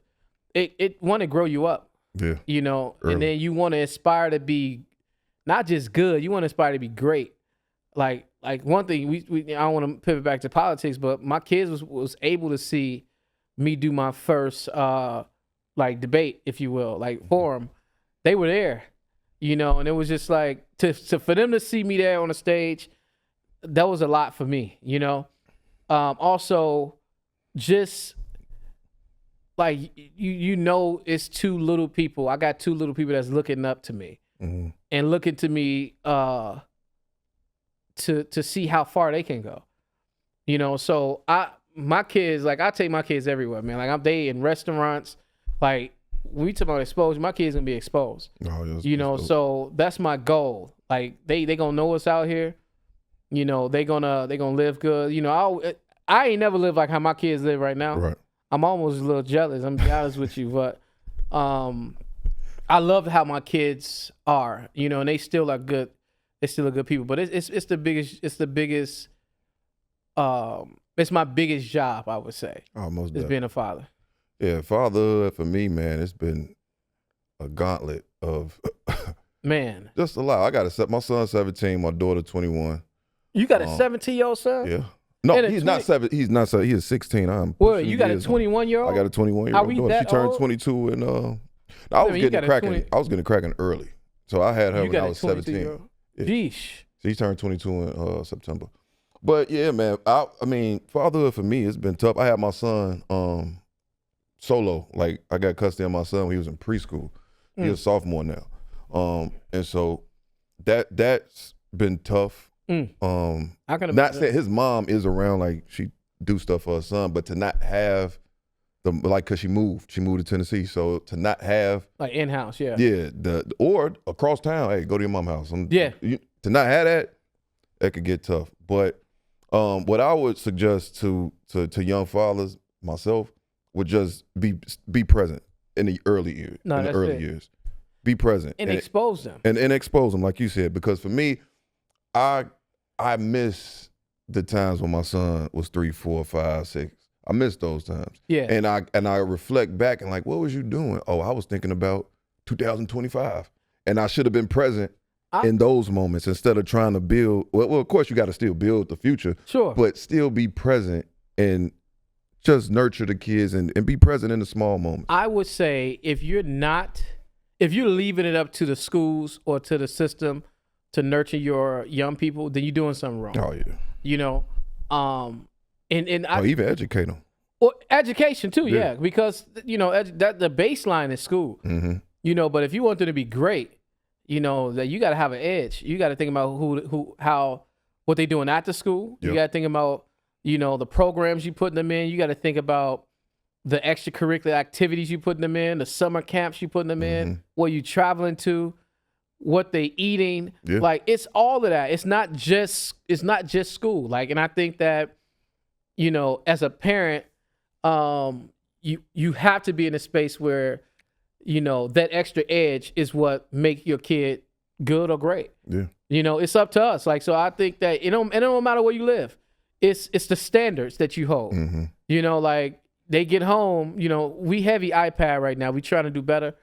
it want to grow you up. Yeah. You know, Early. and then you want to aspire to be not just good, you want to aspire to be great. Like one thing we I don't want to pivot back to politics, but my kids was able to see me do my first like debate, if you will, like forum. They were there, you know, and it was just like for them to see me there on the stage, that was a lot for me, you know. Also, just like you know, it's two little people. I got two little people that's looking up to me and looking to me to see how far they can go, you know. So my kids, like I take my kids everywhere, man. Like they in restaurants, like we talk about exposure. My kids gonna be exposed, you know. So that's my goal. Like they gonna know us out here, you know. They gonna live good, you know. I ain't never lived like how my kids live right now. Right. I'm almost a little jealous. I'm gonna be honest with you, but I love how my kids are, you know, and they still are good. They're still a good people, but it's the biggest. It's my biggest job, I would say. Oh, most is definitely. being a father. Yeah, fatherhood for me, man, it's been a gauntlet of Man, just a lot. I got to set my son's 17, my daughter 21. you got a 17-year-old son? Yeah. No, And he's not 7. He's not 7. He is 16. Well, you got a 21-year-old? I got a 21-year-old Are we daughter. that She turned old? 22 and I was getting cracking. I was getting cracking early. So I had her You when got I a was 17. Yeah. Jeesh. She turned 22 in September. But yeah, man, I mean, fatherhood for me, it's been tough. I had my son solo. Like I got custody of my son when he was in preschool. He's a sophomore now. And so that's been tough. I can Not saying his mom is around, like she do stuff for her son, but to not have cause she moved to Tennessee, so to not have like in-house, yeah. or across town, hey, go to your mom's house. Yeah. To not have that, that could get tough. But what I would suggest to young fathers, myself, would just be present in the early years. No, in the that's early it. years, be present And expose them. and expose them, like you said. Because for me, I miss the times when my son was 3, 4, 5, 6. I miss those times. Yeah. And I reflect back and like, what was you doing? Oh, I was thinking about 2025, and I should have been present in those moments instead of trying to build. Well, of course, you got to still build the future. Sure. But still be present and just nurture the kids and be present in the small moments. I would say if you're leaving it up to the schools or to the system to nurture your young people, then you're doing something wrong. Oh yeah. You know, and even educate them. Or education too, yeah, because that the baseline is school. Mm-hmm. But if you want them to be great, that you got to have an edge. You got to think about what they doing after school. Yep. You got to think about the programs you putting them in. You got to think about the extracurricular activities you putting them in, the summer camps you putting them in, where you traveling to, what they eating. Yeah. Like it's all of that. It's not just school. Like, and I think that as a parent, you have to be in a space where that extra edge is what make your kid good or great. Yeah. It's up to us. Like, so I think that and it don't matter where you live. It's the standards that you hold. Mm-hmm. Like they get home, we heavy iPad right now. We trying to do better.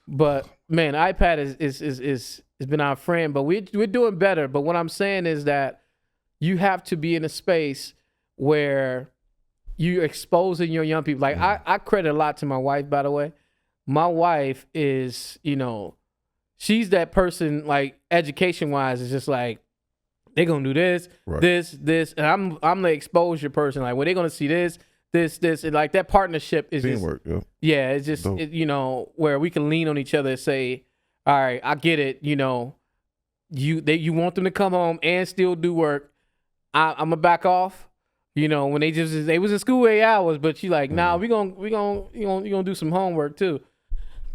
But man, iPad is been our friend, but we're doing better. But what I'm saying is that you have to be in a space where you're exposing your young people. Like I credit a lot to my wife, by the way. My wife is, she's that person, like education wise, is just like, they're gonna do this, right. this, and I'm the exposure person. Like, well, they're gonna see this, and like that partnership is teamwork. Yeah, it's just where we can lean on each other and say, all right, I get it. You want them to come home and still do work. I'm gonna back off. When they was in school 8 hours, but she like, nah, we gonna do some homework too.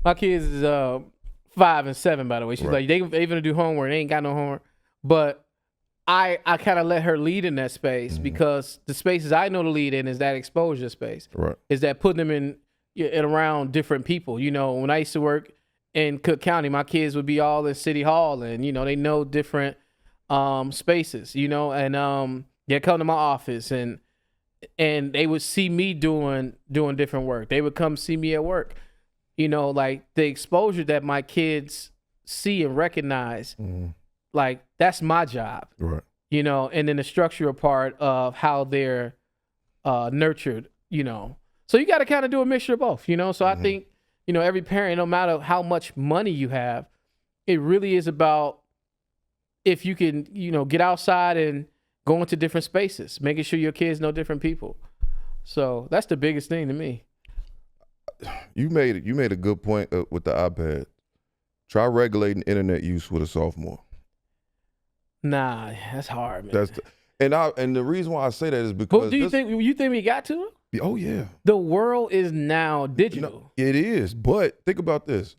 My kids is 5 and 7, by the way. She's right. like, they gonna do homework. They ain't got no homework. But I kind of let her lead in that space because the spaces I know to lead in is that exposure space. Right. Is that putting them in around different people. When I used to work in Cook County, my kids would be all in City Hall, and they know different spaces. And they'd come to my office and they would see me doing different work. They would come see me at work. Like the exposure that my kids see and recognize, like that's my job. Right. And then the structural part of how they're nurtured, So you got to kind of do a mixture of both, So I think, every parent, no matter how much money you have, it really is about if you can, get outside and go into different spaces, making sure your kids know different people. So that's the biggest thing to me. You made a good point with the iPad. Try regulating internet use with a sophomore. Nah, that's hard, man. And the reason why I say that is because. But do you think we got to? Oh yeah. The world is now digital. It is, but think about this: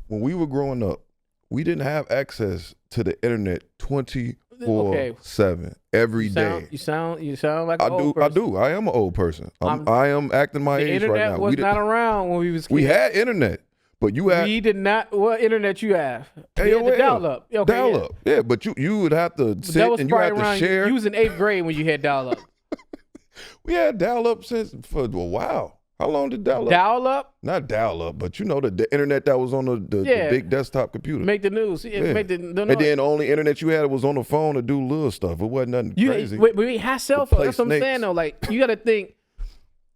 when we were growing up, we didn't have access to the internet 24/7 every day. You sound like an old I person. do. I am an old person. I am acting my age right now. The internet was not around when we was kids. We had internet, but you had. We did not. What internet you have? AOL. Dial-up. Okay, dial-up. Yeah, but you would have to sit and you had to share. You was in 8th grade when you had dial-up. We had dial-up for a while. How long did dial-up? Dial-up? Not dial-up, but the internet that was on the big desktop computer. Make the news. Yeah. Make the and then the only internet you had was on the phone to do little stuff. It wasn't nothing crazy. We had cell phones. That's what I'm saying, though. Like, you got to think,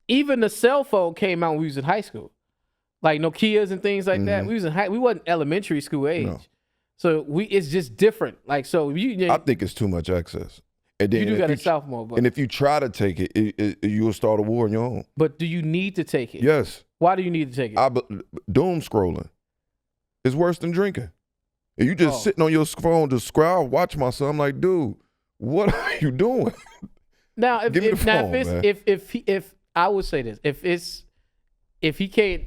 even the cell phone came out when we was in high school. Like Nokias and things like that. We was in we wasn't elementary school age. No. So it's just different. Like, so I think it's too much access. And then you do got a sophomore, but. And if you try to take it, you will start a war on your own. But do you need to take it? Yes. Why do you need to take it? Doom scrolling is worse than drinking. And you just sitting on your phone to scroll, watch my son. I'm like, dude, what are you doing? Now, if I would say this, if he can't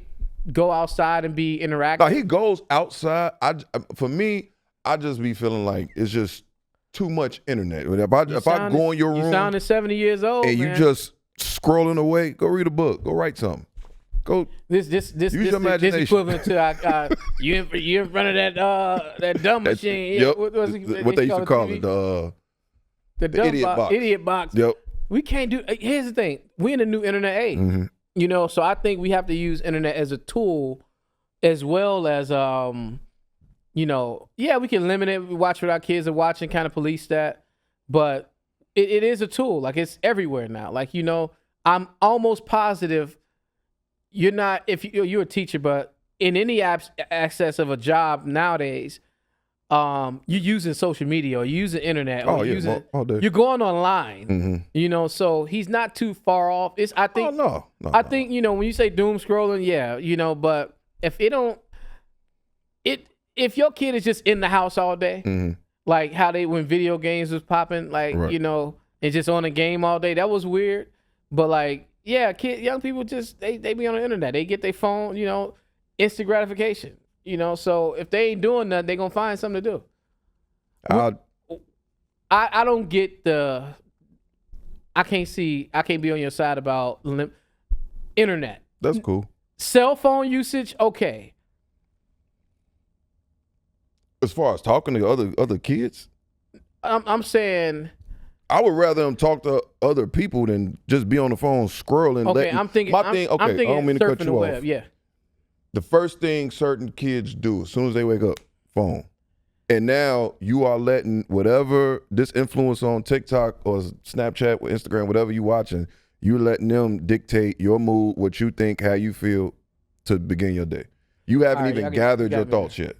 go outside and be interactive. No, he goes outside. For me, I just be feeling like it's just too much internet. If I go in your room, you sounded 70 years old, and man. you just scrolling away, go read a book, go write something. Go. This equivalent to you in front of that dumb machine. Yep. What they used to call it, the idiot box. Yep. We can't do. Here's the thing: we're in a new internet age. Mm-hmm. You know, so I think we have to use internet as a tool, as well as you know, yeah, we can limit it. We watch what our kids are watching, kind of police that, but it is a tool. Like, it's everywhere now. Like, you know, I'm almost positive. You're not, if you're a teacher, but in any access of a job nowadays, you're using social media or you're using internet or you're going online. Mm-hmm. You know, so he's not too far off. I think think, you know, when you say doom scrolling, yeah, you know, but if your kid is just in the house all day, mm-hmm. like how when video games was popping, like, right. you know, and just on a game all day, that was weird. But like, yeah, young people just they be on the internet. They get their phone, you know, instant gratification. You know, so if they ain't doing nothing, they gonna find something to do. I don't get I can't be on your side about internet. That's cool. Cell phone usage, okay. As far as talking to other kids, I'm saying I would rather them talk to other people than just be on the phone scrolling. Okay, I'm thinking. I don't mean to cut you off. Yeah. The first thing certain kids do as soon as they wake up, phone. And now you are letting whatever this influence on TikTok or Snapchat or Instagram, whatever you watching, you're letting them dictate your mood, what you think, how you feel to begin your day. You haven't even gathered your thoughts yet.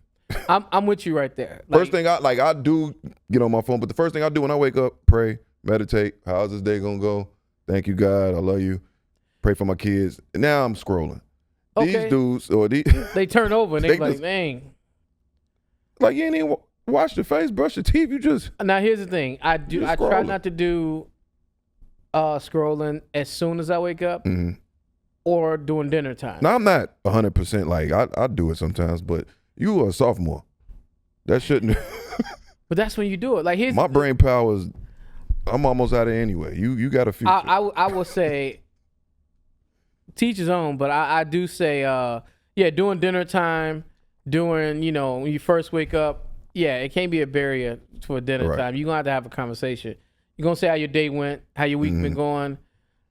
I'm with you right there. First thing I do get on my phone, but the first thing I do when I wake up, pray, meditate. How's this day gonna go? Thank you, God. I love you. Pray for my kids. And now I'm scrolling. Okay. These dudes they turn over and they like, dang. Like, you ain't even wash your face, brush your teeth. You just. Now here's the thing. I try not to do scrolling as soon as I wake up, mm-hmm. or during dinner time. Now I'm not 100% like I do it sometimes, but you are a sophomore. That shouldn't. But that's when you do it. Like, here's my brain power is. I'm almost out of it anyway. You got a future. I will say, teach his own, but I do say, during dinner time, when you first wake up, it can't be a barrier for dinner time. You're going to have a conversation. You're going to say how your day went, how your week been going.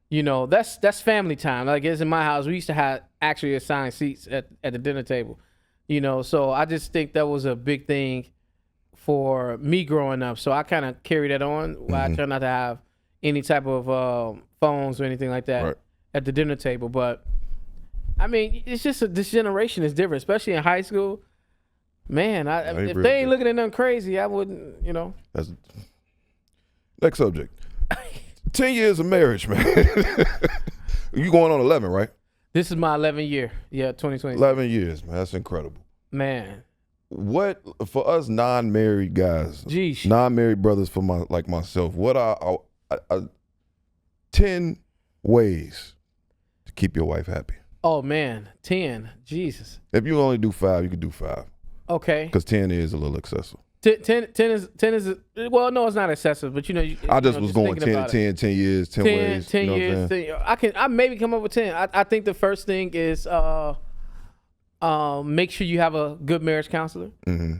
You know, that's family time. Like, it's in my house. We used to have actually assigned seats at the dinner table. You know, so I just think that was a big thing for me growing up. So I kind of carry that on. Where I try not to have any type of phones or anything like that at the dinner table. But I mean, it's just this generation is different, especially in high school. Man, if they ain't looking at nothing crazy, I wouldn't. You know. That's next subject. 10 years of marriage, man. You going on 11, right? This is my 11th year. Yeah, 2020. 11 years, man. That's incredible. Man. What, for us non-married guys, non-married brothers for myself, what are 10 ways to keep your wife happy? Oh, man. 10. Jesus. If you only do 5, you can do 5. Okay. Because 10 is a little excessive. 10 is well, no, it's not excessive, but I just was going 10 years, 10 ways. 10 years. I maybe come up with 10. I think the first thing is make sure you have a good marriage counselor. Mm-hmm.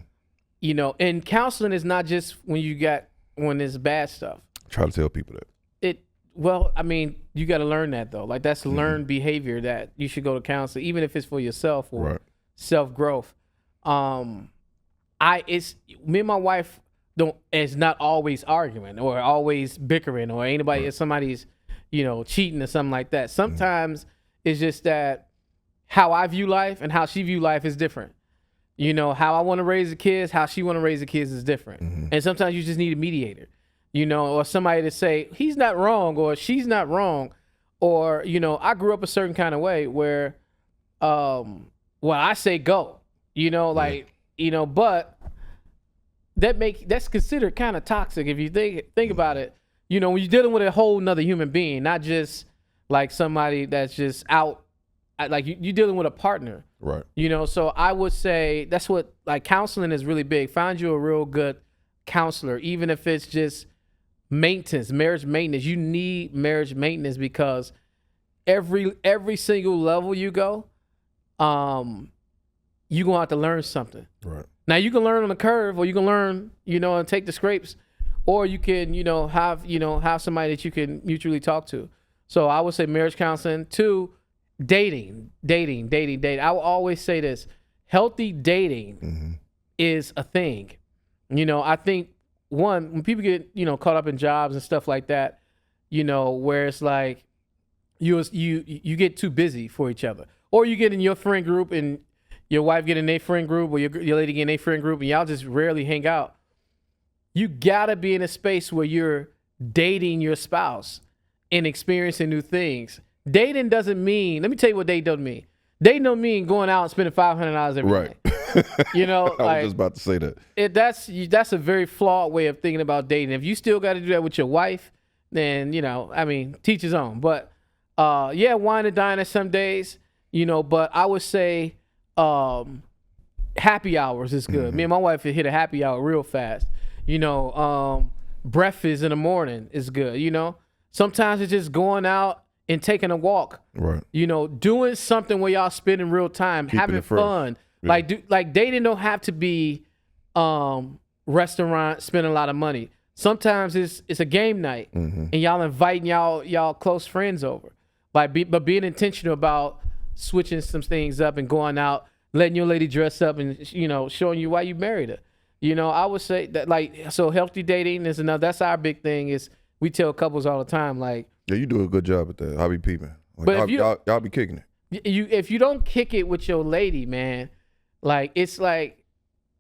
You know, and counseling is not just when it's bad stuff. I try to tell people that. I mean, you got to learn that though. Like, that's learned behavior that you should go to counseling, even if it's for yourself or self-growth. Me and my wife is not always arguing or always bickering or if somebody's, cheating or something like that. Sometimes it's just that how I view life and how she view life is different. You know, how I want to raise the kids, how she want to raise the kids is different. Mm-hmm. And sometimes you just need a mediator, or somebody to say, he's not wrong or she's not wrong. Or, I grew up a certain kind of way where, I say go, but that's considered kind of toxic if you think about it. When you're dealing with a whole nother human being, not just like somebody that's just out, like you're dealing with a partner. Right. So I would say that's what, like, counseling is really big. Find you a real good counselor, even if it's just maintenance, marriage maintenance. You need marriage maintenance because every single level you go, you're gonna have to learn something. Right. Now you can learn on the curve, or you can learn, and take the scrapes, or you can, have somebody that you can mutually talk to. So I would say marriage counseling. 2, dating. I will always say this: healthy dating is a thing. I think when people get, caught up in jobs and stuff like that, where it's like you get too busy for each other, or you get in your friend group and your wife get in their friend group, or your lady get in their friend group, and y'all just rarely hang out. You gotta be in a space where you're dating your spouse and experiencing new things. Dating doesn't mean, let me tell you what dating doesn't mean. Dating don't mean going out and spending $500 every night. I was just about to say that. That's a very flawed way of thinking about dating. If you still got to do that with your wife, then, teach his own. But, wine and dine at some days, but I would say happy hours is good. Me and my wife hit a happy hour real fast. Breakfast in the morning is good. Sometimes it's just going out and taking a walk. Right. Doing something where y'all spending real time, having fun. Yeah. Like dating don't have to be restaurant, spending a lot of money. Sometimes it's a game night and y'all inviting y'all close friends over. But being intentional about switching some things up and going out, letting your lady dress up and showing you why you married her. I would say that so healthy dating is another. That's our big thing. Is we tell couples all the time yeah, you do a good job at that. I'll be peeping. But y'all be kicking it. If you don't kick it with your lady, man, it's like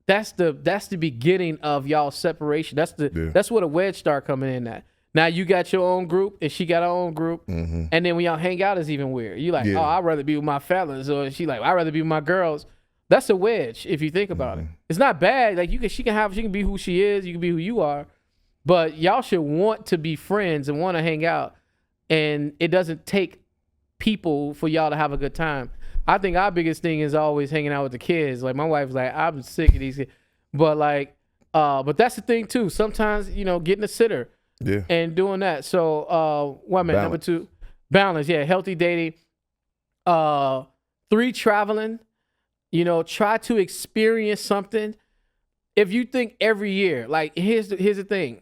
that's the beginning of y'all separation. That's where the wedge start coming in at. Now you got your own group and she got her own group, and then when y'all hang out, it's even weird. You oh, I'd rather be with my fellas, or she I'd rather be with my girls. That's a wedge if you think about it. It's not bad. She can be who she is. You can be who you are, but y'all should want to be friends and want to hang out. And it doesn't take people for y'all to have a good time. I think our biggest thing is always hanging out with the kids. Like my wife's I'm sick of these kids, but but that's the thing too. Sometimes getting a sitter. Yeah. And doing that. So, number 2, balance. Yeah, healthy dating. 3, traveling. Try to experience something. If you think every year, here's the thing,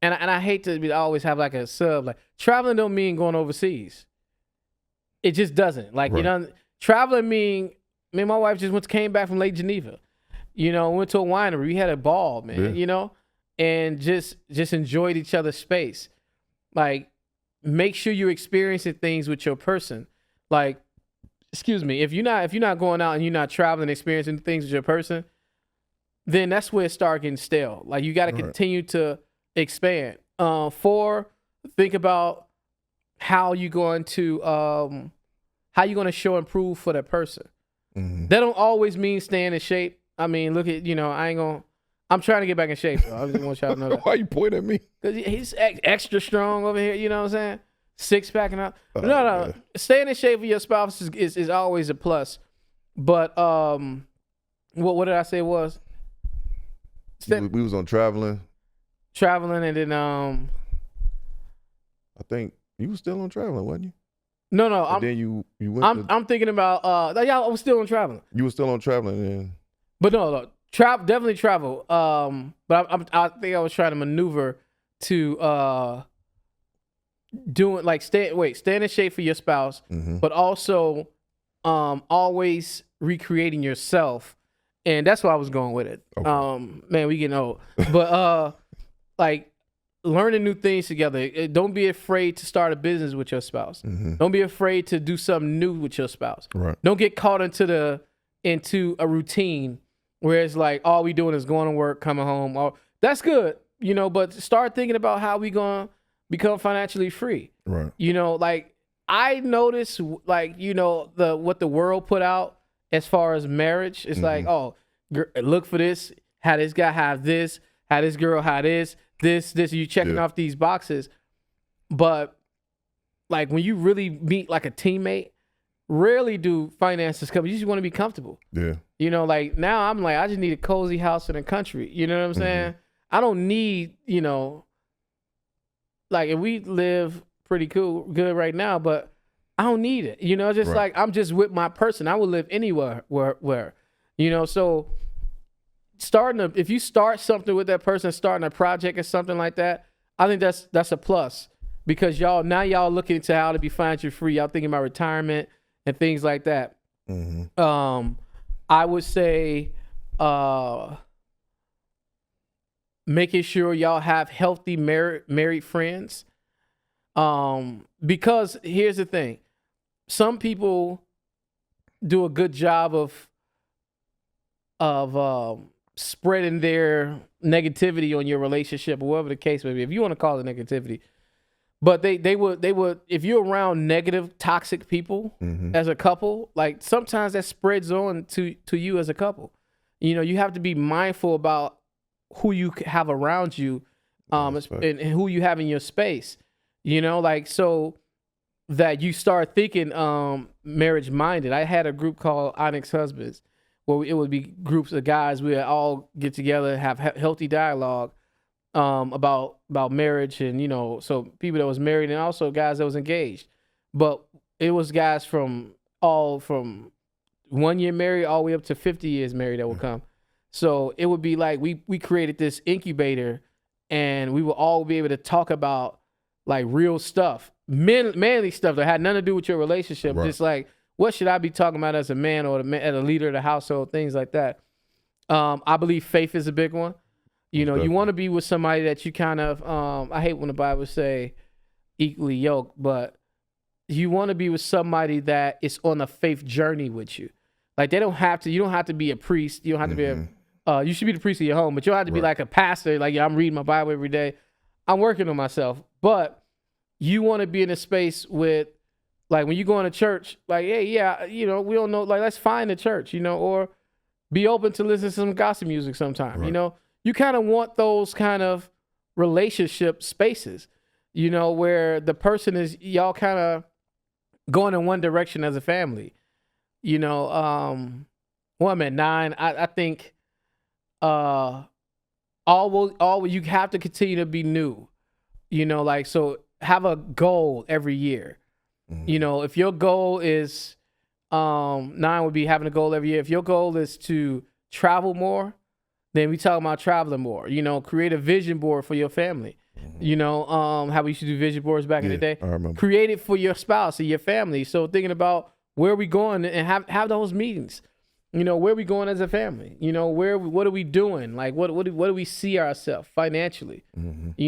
and I hate to always have a sub. Traveling don't mean going overseas. It just doesn't. Traveling mean. Me and my wife just came back from Lake Geneva. Went to a winery. We had a ball, man. Yeah. And just enjoyed each other's space. Make sure you're experiencing things with your person. Excuse me, if you're not going out and you're not traveling, experiencing things with your person, then that's where it starts getting stale. You got to continue to expand. 4, think about how you're going to show improve for that person. That don't always mean staying in shape. Look at I'm trying to get back in shape, though. I just want y'all to know that. Why you pointing at me? Because he's extra strong over here, you know what I'm saying? 6-pack and up. No. Yeah. Staying in shape with your spouse is always a plus. But what did I say it was? We was on traveling. Traveling, and then I think you was still on traveling, wasn't you? No. Then you went. I'm thinking about I was still on traveling. You were still on traveling, then. But no. Definitely travel. But I think I was trying to maneuver to doing staying in shape for your spouse, but also always recreating yourself, and that's why I was going with it. Okay. Man, we getting old, but learning new things together. Don't be afraid to start a business with your spouse. Don't be afraid to do something new with your spouse. Right. Don't get caught into a routine. Where it's all we doing is going to work, coming home. That's good, but start thinking about how we going to become financially free. Right. I noticed, what the world put out as far as marriage. It's look for this, how this guy have this, how this girl have this, you checking off these boxes. But, when you really meet a teammate, rarely do finances come. You just want to be comfortable. Yeah. Now I'm I just need a cozy house in the country. You know what I'm saying? I don't need, like, and we live pretty good right now, but I don't need it. Just like I'm just with my person. I would live anywhere where so if you start something with that person, starting a project or something like that, I think that's a plus, because y'all looking into how to be financially free. Y'all thinking about retirement and things like that. Mm-hmm. I would say making sure y'all have healthy married friends. Because here's the thing. Some people do a good job of spreading their negativity on your relationship, or whatever the case may be, if you want to call it negativity. But they would, if you're around negative, toxic people as a couple, like sometimes that spreads on to you as a couple. You have to be mindful about who you have around you, and who you have in your space. Like, so that you start thinking marriage minded. I had a group called Onyx Husbands, where it would be groups of guys. We would all get together, have healthy dialogue about marriage, and so people that was married, and also guys that was engaged. But it was guys from 1 year married all the way up to 50 years married that would come. So it would be like we created this incubator, and we would all be able to talk about like real stuff, manly stuff that had nothing to do with your relationship. Right. Just like, what should I be talking about as a man, or as a leader of the household, things like that. I believe faith is a big one. Definitely. You want to be with somebody that you kind of, I hate when the Bible say equally yoked, but you want to be with somebody that is on a faith journey with you. Like, you don't have to be a priest. You don't have to be you should be the priest of your home, but you don't have to be like a pastor. Like, I'm reading my Bible every day. I'm working on myself. But you want to be in a space with, like, when you go into church, like, hey, yeah, we don't know, like, let's find a church, or be open to listen to some gospel music sometime. Right. You kind of want those kind of relationship spaces, where the person is, y'all kind of going in one direction as a family. I'm at 9. I think all you have to continue to be new, like, so have a goal every year. If your goal is 9 would be having a goal every year. If your goal is to travel more, then we talk about traveling more. Create a vision board for your family. How we used to do vision boards back in the day. I remember. Create it for your spouse and your family. So thinking about where we going, and have those meetings. Where we going as a family. What are we doing? Like, what do we see ourselves financially? Because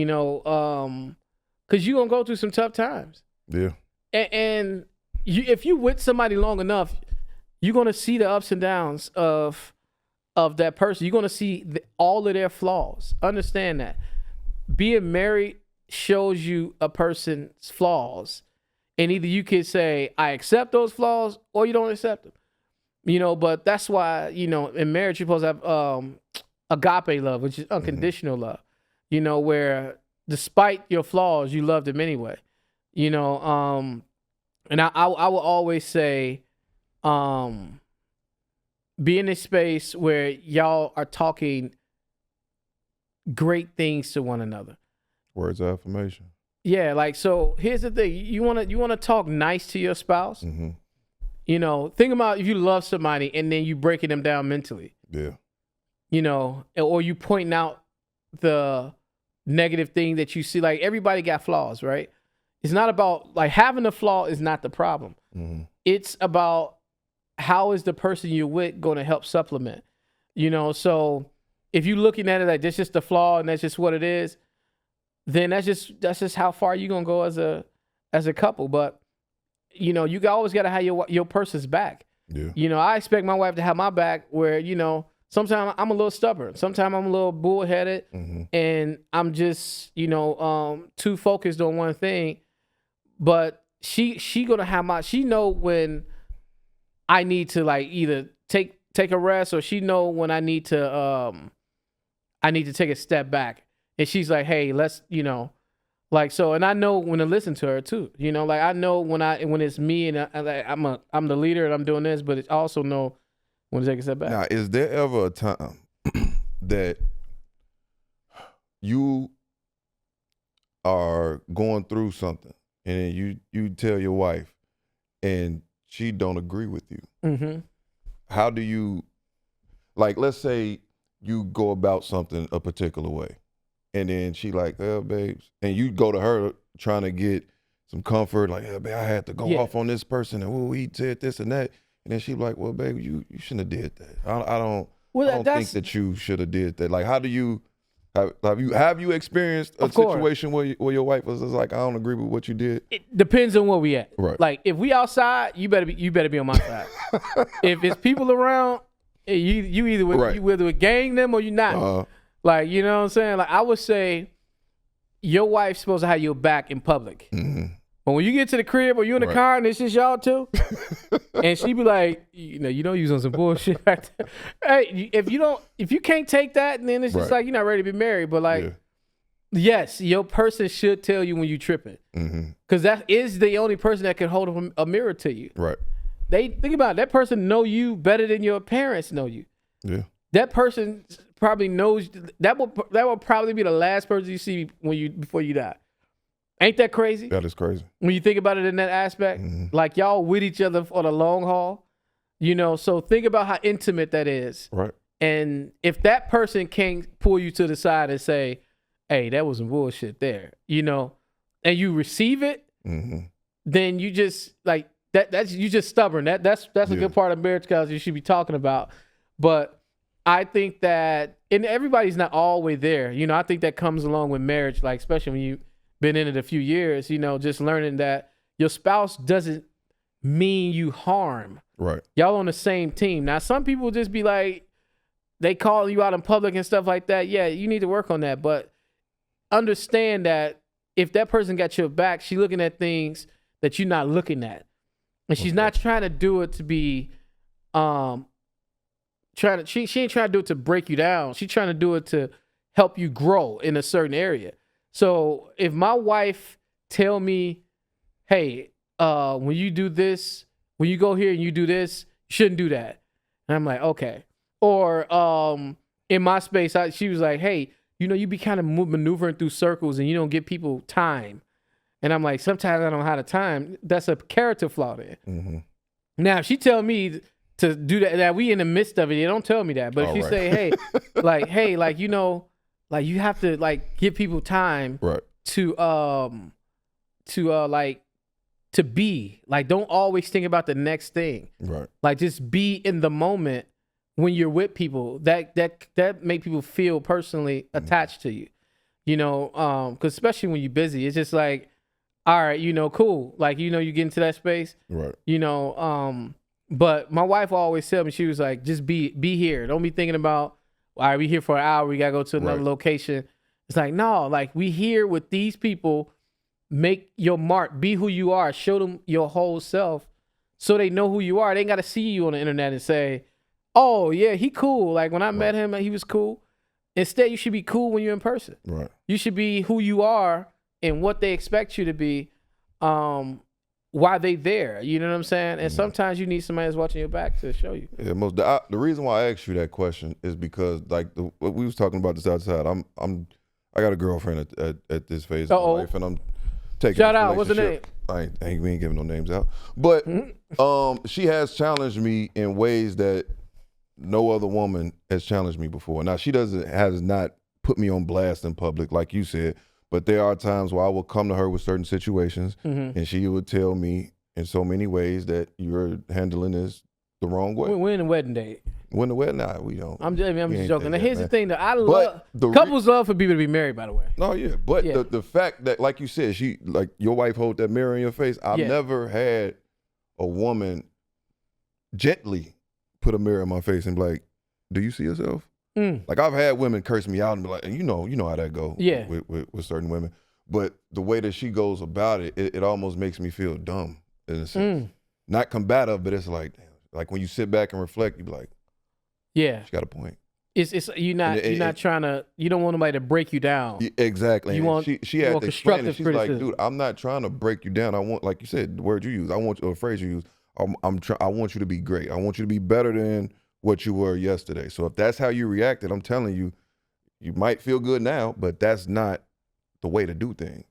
you're gonna go through some tough times. Yeah. And if you with somebody long enough, you're gonna see the ups and downs of that person. You're gonna see all of their flaws. Understand that. Being married shows you a person's flaws, and either you can say, I accept those flaws, or you don't accept them. But that's why, in marriage you're supposed to have agape love, which is unconditional love. Where despite your flaws, you love them anyway. And I will always say, be in a space where y'all are talking great things to one another. Words of affirmation. Yeah, like, so here's the thing. You wanna talk nice to your spouse. Think about if you love somebody and then you breaking them down mentally. Yeah. Or you pointing out the negative thing that you see. Like, everybody got flaws, right? It's not about, like, having a flaw is not the problem. It's about how is the person you're with going to help supplement. So if you're looking at it like that's just the flaw and that's just what it is, then that's just how far you're gonna go as a couple. But you always gotta have your person's back. Yeah. I expect my wife to have my back, where sometimes I'm a little stubborn, sometimes I'm a little bullheaded, and I'm just too focused on one thing. But she gonna have she know when I need to, like, either take a rest, or she know when I need to take a step back. And she's like, hey, let's, like, so, and I know when to listen to her too. Like, I know when it's me and I'm the leader and I'm doing this, but I also know when to take a step back. Now, is there ever a time that you are going through something and you tell your wife and she don't agree with you. Mm-hmm. How do you, like, let's say you go about something a particular way and then she like, oh, babes, and you go to her trying to get some comfort, like, yeah, babe, I had to go off on this person and he said this and that. And then she like, well, babe, you shouldn't have did that. I don't think that you should have did that. Like, how do you, have you experienced a situation where your wife was just like, I don't agree with what you did? It depends on where we at. Right. Like, if we outside, you better be on my side. If it's people around, you either with gang them or you not. Like, you know what I'm saying? Like, I would say your wife's supposed to have your back in public. Mm-hmm. But when you get to the crib or you in the car and it's just y'all two, and she be like, you know you was on some bullshit right there. Hey, if you can't take that, then it's just like you're not ready to be married. But like, yes, your person should tell you when you tripping, because that is the only person that can hold a mirror to you. Right. They think about it, that person know you better than your parents know you. Yeah. That person probably knows that will probably be the last person you see before you die. Ain't that crazy? That is crazy. When you think about it in that aspect, like y'all with each other for the long haul, you know, so think about how intimate that is. Right. And if that person can't pull you to the side and say, hey, that was some bullshit there, you know, and you receive it, then you just like that's you just stubborn. That's a good part of marriage guys you should be talking about. But I think that, and everybody's not always there. You know, I think that comes along with marriage, like especially when you been in it a few years, you know, just learning that your spouse doesn't mean you harm. Right. Y'all on the same team. Now, some people just be like, they call you out in public and stuff like that. Yeah, you need to work on that. But understand that if that person got your back, she's looking at things that you're not looking at. And she's not trying to do it to be, she ain't trying to do it to break you down. She's trying to do it to help you grow in a certain area. So if my wife tell me, hey, when you do this, when you go here and you do this, you shouldn't do that. And I'm like, okay. Or in my space, she was like, hey, you know, you be kind of maneuvering through circles and you don't give people time. And I'm like, sometimes I don't have the time. That's a character flaw there. Mm-hmm. Now, if she tell me to do that we in the midst of it, they don't tell me that. But if you say, hey, like, you know, like you have to like give people time to be like, don't always think about the next thing. Right. Like just be in the moment when you're with people. That make people feel personally attached to you. You know, because especially when you're busy, it's just like, all right, you know, cool. Like, you know, you get into that space. Right. You know, but my wife always tell me, she was like, just be here. Don't be thinking about, all right, we here for an hour, we gotta go to another location. It's like, no, like we here with these people, make your mark, be who you are, show them your whole self so they know who you are. They ain't gotta see you on the internet and say, oh yeah, he cool. Like when I met him, he was cool. Instead, you should be cool when you're in person. Right. You should be who you are and what they expect you to be while they there. You know what I'm saying? And sometimes you need somebody that's watching your back to show you. Yeah, the reason why I asked you that question is because like what we was talking about this outside. I got a girlfriend at this phase of my life, and I'm taking shout out. What's the name? We ain't giving no names out, but she has challenged me in ways that no other woman has challenged me before. Now she has not put me on blast in public like you said, but there are times where I will come to her with certain situations, and she would tell me in so many ways that you're handling this the wrong way. When the wedding date? When the wedding? Nah, we don't. I'm just joking. Now here's the thing that I love. Couples love for people to be married, by the way. No, yeah, but the fact that, like you said, she like your wife hold that mirror in your face. I've never had a woman gently put a mirror in my face and be like, "Do you see yourself?" Like I've had women curse me out and be like, and you know how that go. Yeah. With certain women, but the way that she goes about it, it almost makes me feel dumb in a sense. Not combative, but it's like when you sit back and reflect, you be like, yeah, she got a point. It's you're not trying to, you don't want nobody to break you down. Exactly. You want she had to explain it. She's criticism. like, dude, I'm not trying to break you down. I want, like you said, the word you use, or a phrase you use. I want you to be great. I want you to be better than what you were yesterday. So if that's how you reacted, I'm telling you, You might feel good now, but that's not the way to do things.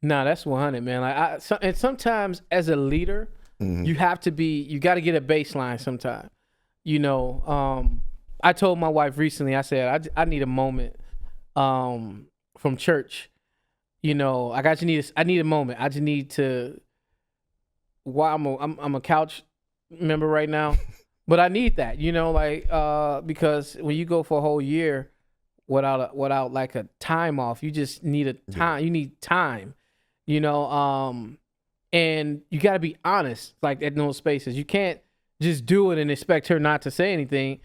Nah, that's 100, man. Like and sometimes as a leader, you got to get a baseline sometime. You know, I told my wife recently, I said, I need a moment from church. You know, I need a moment. I just need to, I'm a couch member right now, but I need that, you know, like, because when you go for a whole year without like a time off, you just need a time, you need time, you know, and you got to be honest, like at those spaces. You can't just do it and expect her not to say anything,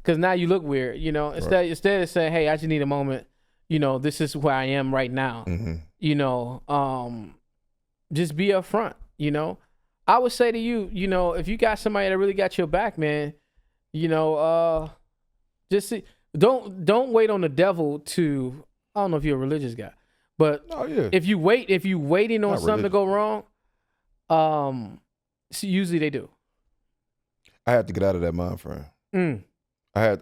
because now you look weird, you know. Instead of saying, hey, I just need a moment, you know, this is where I am right now, you know, just be upfront, you know. I would say to you, you know, if you got somebody that really got your back, man, you know, just don't wait on the devil to, I don't know if you're a religious guy, but if you waiting on something to go wrong, usually they do. I had to get out of that mind frame. I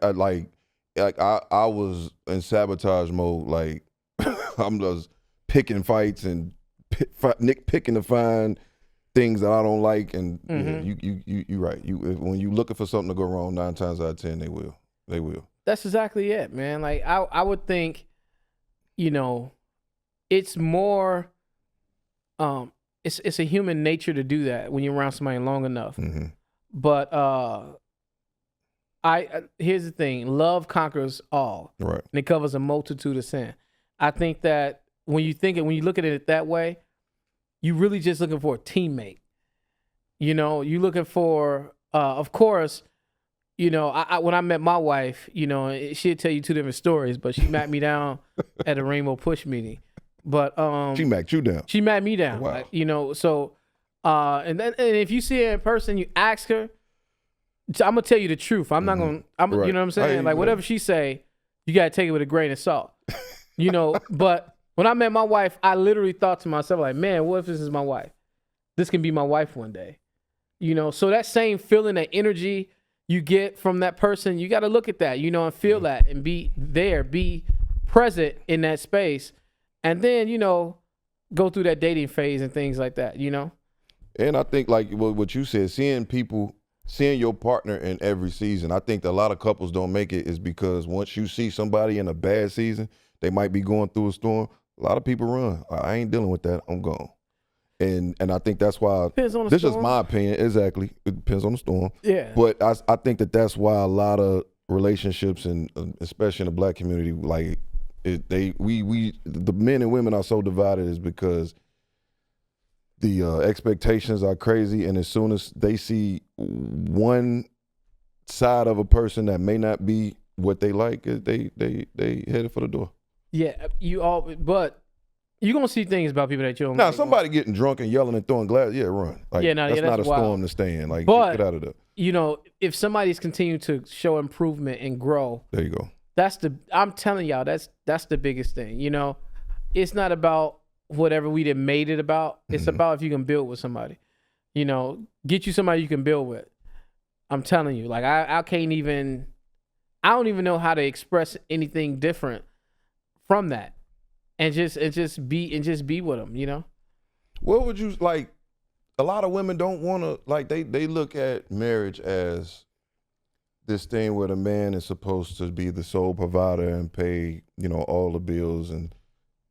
was in sabotage mode. Like I'm just picking fights and nitpicking to find things that I don't like. And you're right. When you looking for something to go wrong, 9 times out of 10 they will. That's exactly it, man. Like I would think, you know, it's more, it's a human nature to do that when you're around somebody long enough. But here's the thing: love conquers all, right? And it covers a multitude of sin. I think that when you look at it that way, you really just looking for a teammate. You know, you looking for, of course, you know, I when I met my wife, you know, she'd tell you 2 different stories, but she macked me down at a Rainbow Push meeting. But she macked you down. She macked me down. Wow. Like, you know, so and if you see her in person, you ask her. I'm gonna tell you the truth. I'm not gonna. Right. You know what I'm saying? Like whatever she say, you gotta take it with a grain of salt. You know. But when I met my wife, I literally thought to myself, like, man, what if this is my wife? This can be my wife one day. You know. So that same feeling, that energy you get from that person, you got to look at that, you know, and feel that, and be there, be present in that space, and then, you know, go through that dating phase and things like that, you know. And I think, like what you said, seeing your partner in every season. I think that a lot of couples don't make it is because once you see somebody in a bad season, they might be going through a storm. A lot of people run. I ain't dealing with that. I'm gone. And I think that's why, this is my opinion, exactly. It depends on the storm. Yeah. But I think that's why a lot of relationships, and especially in the Black community, like the men and women are so divided is because the expectations are crazy, and as soon as they see one side of a person that may not be what they like, they headed for the door. Yeah, but you're gonna see things about people that you don't. Now, somebody getting drunk and yelling and throwing glass, run. Like, that's not a storm to stay in. Like, get out of there. You know, if somebody's continuing to show improvement and grow, there you go. I'm telling y'all, that's the biggest thing. You know, it's not about whatever we done made it about. It's about if you can build with somebody. You know, get you somebody you can build with. I'm telling you, like I don't even know how to express anything different from that. And just be with them, you know. What would you like? A lot of women don't want to, like, they look at marriage as this thing where the man is supposed to be the sole provider and pay, you know, all the bills and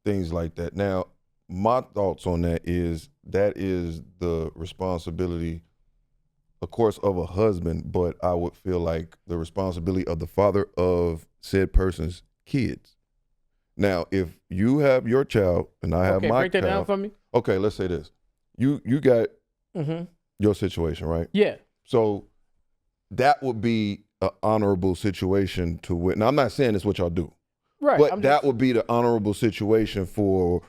things like that. Now, my thoughts on that is the responsibility, of course, of a husband, but I would feel like the responsibility of the father of said person's kids. Now, if you have your child and I have my child. Break that down for me. Okay, let's say this. You got your situation, right? Yeah. So that would be an honorable situation to witness. Now, I'm not saying it's what y'all do. Right. But that would be the honorable situation for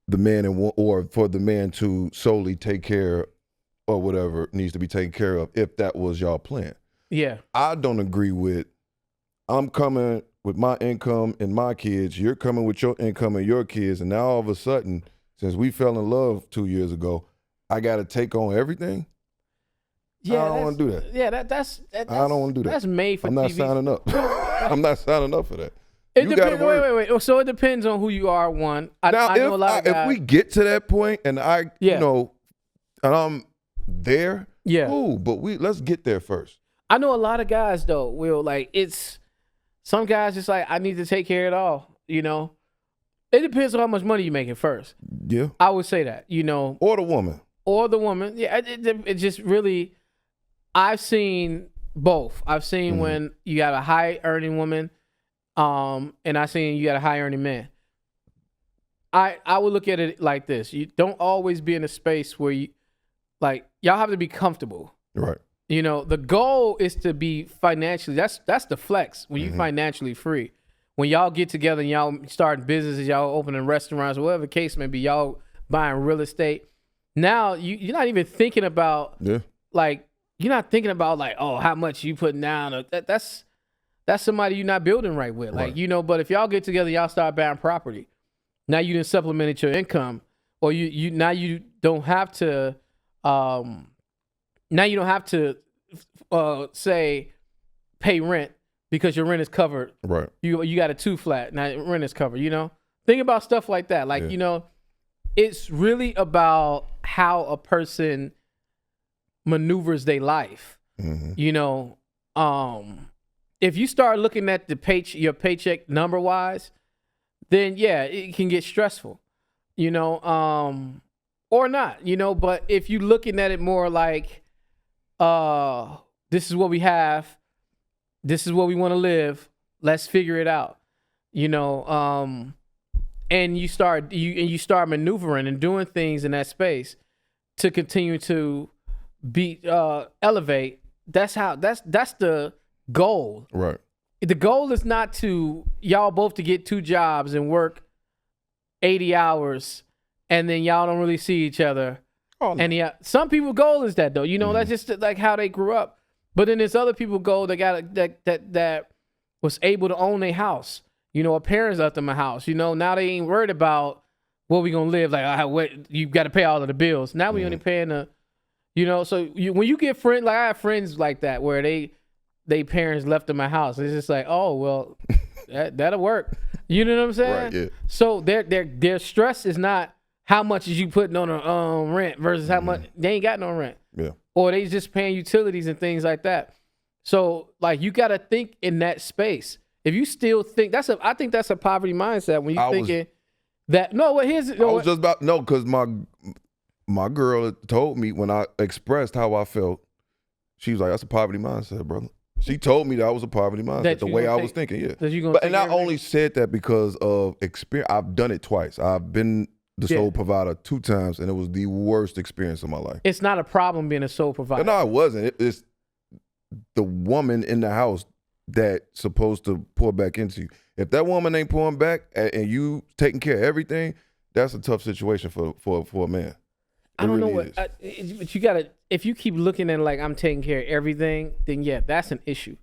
the man or for the man to solely take care or whatever needs to be taken care of if that was y'all plan. Yeah. I don't agree with, I'm coming with my income and my kids, you're coming with your income and your kids, and now all of a sudden, since we fell in love 2 years ago, I got to take on everything? Yeah, I don't want to do that. Yeah, that's I don't want to do that. That's made for I'm not TV. signing up. I'm not signing up for that. It depends. Wait. So it depends on who you are. One. I know a lot of guys. If we get to that point and you know, and I'm there, yeah. Cool, but let's get there first. I know a lot of guys though. It's some guys just like I need to take care of it all. You know, it depends on how much money you're making first. Yeah, I would say that. You know, or the woman. Yeah, it just really. I've seen both. I've seen when you got a high earning woman, and I seen you got a high earning man. I would look at it like this: you don't always be in a space where y'all have to be comfortable. Right. You know, the goal is to be financially. That's the flex when you're financially free. When y'all get together and y'all starting businesses, y'all opening restaurants, whatever the case may be, y'all buying real estate. Now you're not even thinking about you're not thinking about oh, how much you putting down. That's somebody you're not building right with. Right. But if y'all get together, y'all start buying property. Now you done supplemented your income, or you don't have to. Now you don't have to say pay rent because your rent is covered. Right. You got a 2 flat. Now rent is covered, Think about stuff like that. It's really about how a person maneuvers their life. Mm-hmm. If you start looking at your paycheck number wise, then yeah, it can get stressful, or not, but if you're looking at it more like, this is what we have, this is what we want to live, let's figure it out, and you start maneuvering and doing things in that space to continue to be elevate. That's the goal. Right. The goal is not to y'all both to get 2 jobs and work 80 hours and then y'all don't really see each other. Oh, no. And some people's goal is that though. That's just like how they grew up. But then there's other people's goal that was able to own their house. A parents left them a house. Now they ain't worried about where we gonna live. You got to pay all of the bills. Now we only paying the, So when you get friends, I have friends like that where they parents left them a house. It's just like, oh well, that'll work. You know what I'm saying? Right. Yeah. So their stress is not how much is you putting on a rent versus how much they ain't got no rent. Yeah. Or they just paying utilities and things like that. So you got to think in that space. If you still think I think that's a poverty mindset when you're thinking that. No, well, here's. I was just about because my girl told me when I expressed how I felt, she was like, "That's a poverty mindset, brother." She told me that was a poverty mindset. The way I was thinking, yeah. And I only said that because of experience. I've done it twice. I've been the sole provider 2 times, and it was the worst experience of my life. It's not a problem being a sole provider. No, it wasn't. It's the woman in the house that's supposed to pour back into you. If that woman ain't pouring back and you taking care of everything, that's a tough situation for a man. I don't know what, but you gotta. If you keep looking at it like I'm taking care of everything, then yeah, that's an issue.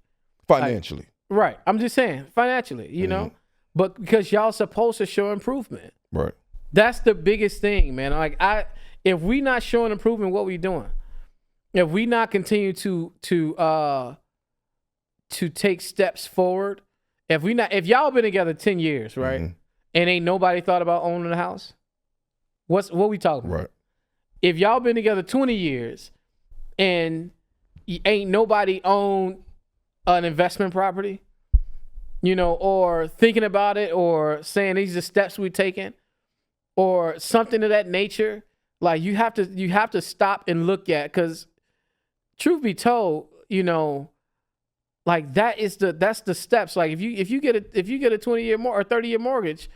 Financially, right? I'm just saying financially, but because y'all supposed to show improvement, right? That's the biggest thing, man. If we not showing improvement, what we doing? If we not continue to take steps forward, if y'all been together 10 years, right, and ain't nobody thought about owning a house, what we talking about? Right. If y'all been together 20 years and ain't nobody owned an investment property, or thinking about it or saying these are steps we taking or something of that nature, you have to stop and look at, because truth be told, that's the steps. If you get a 20-year or 30-year mortgage,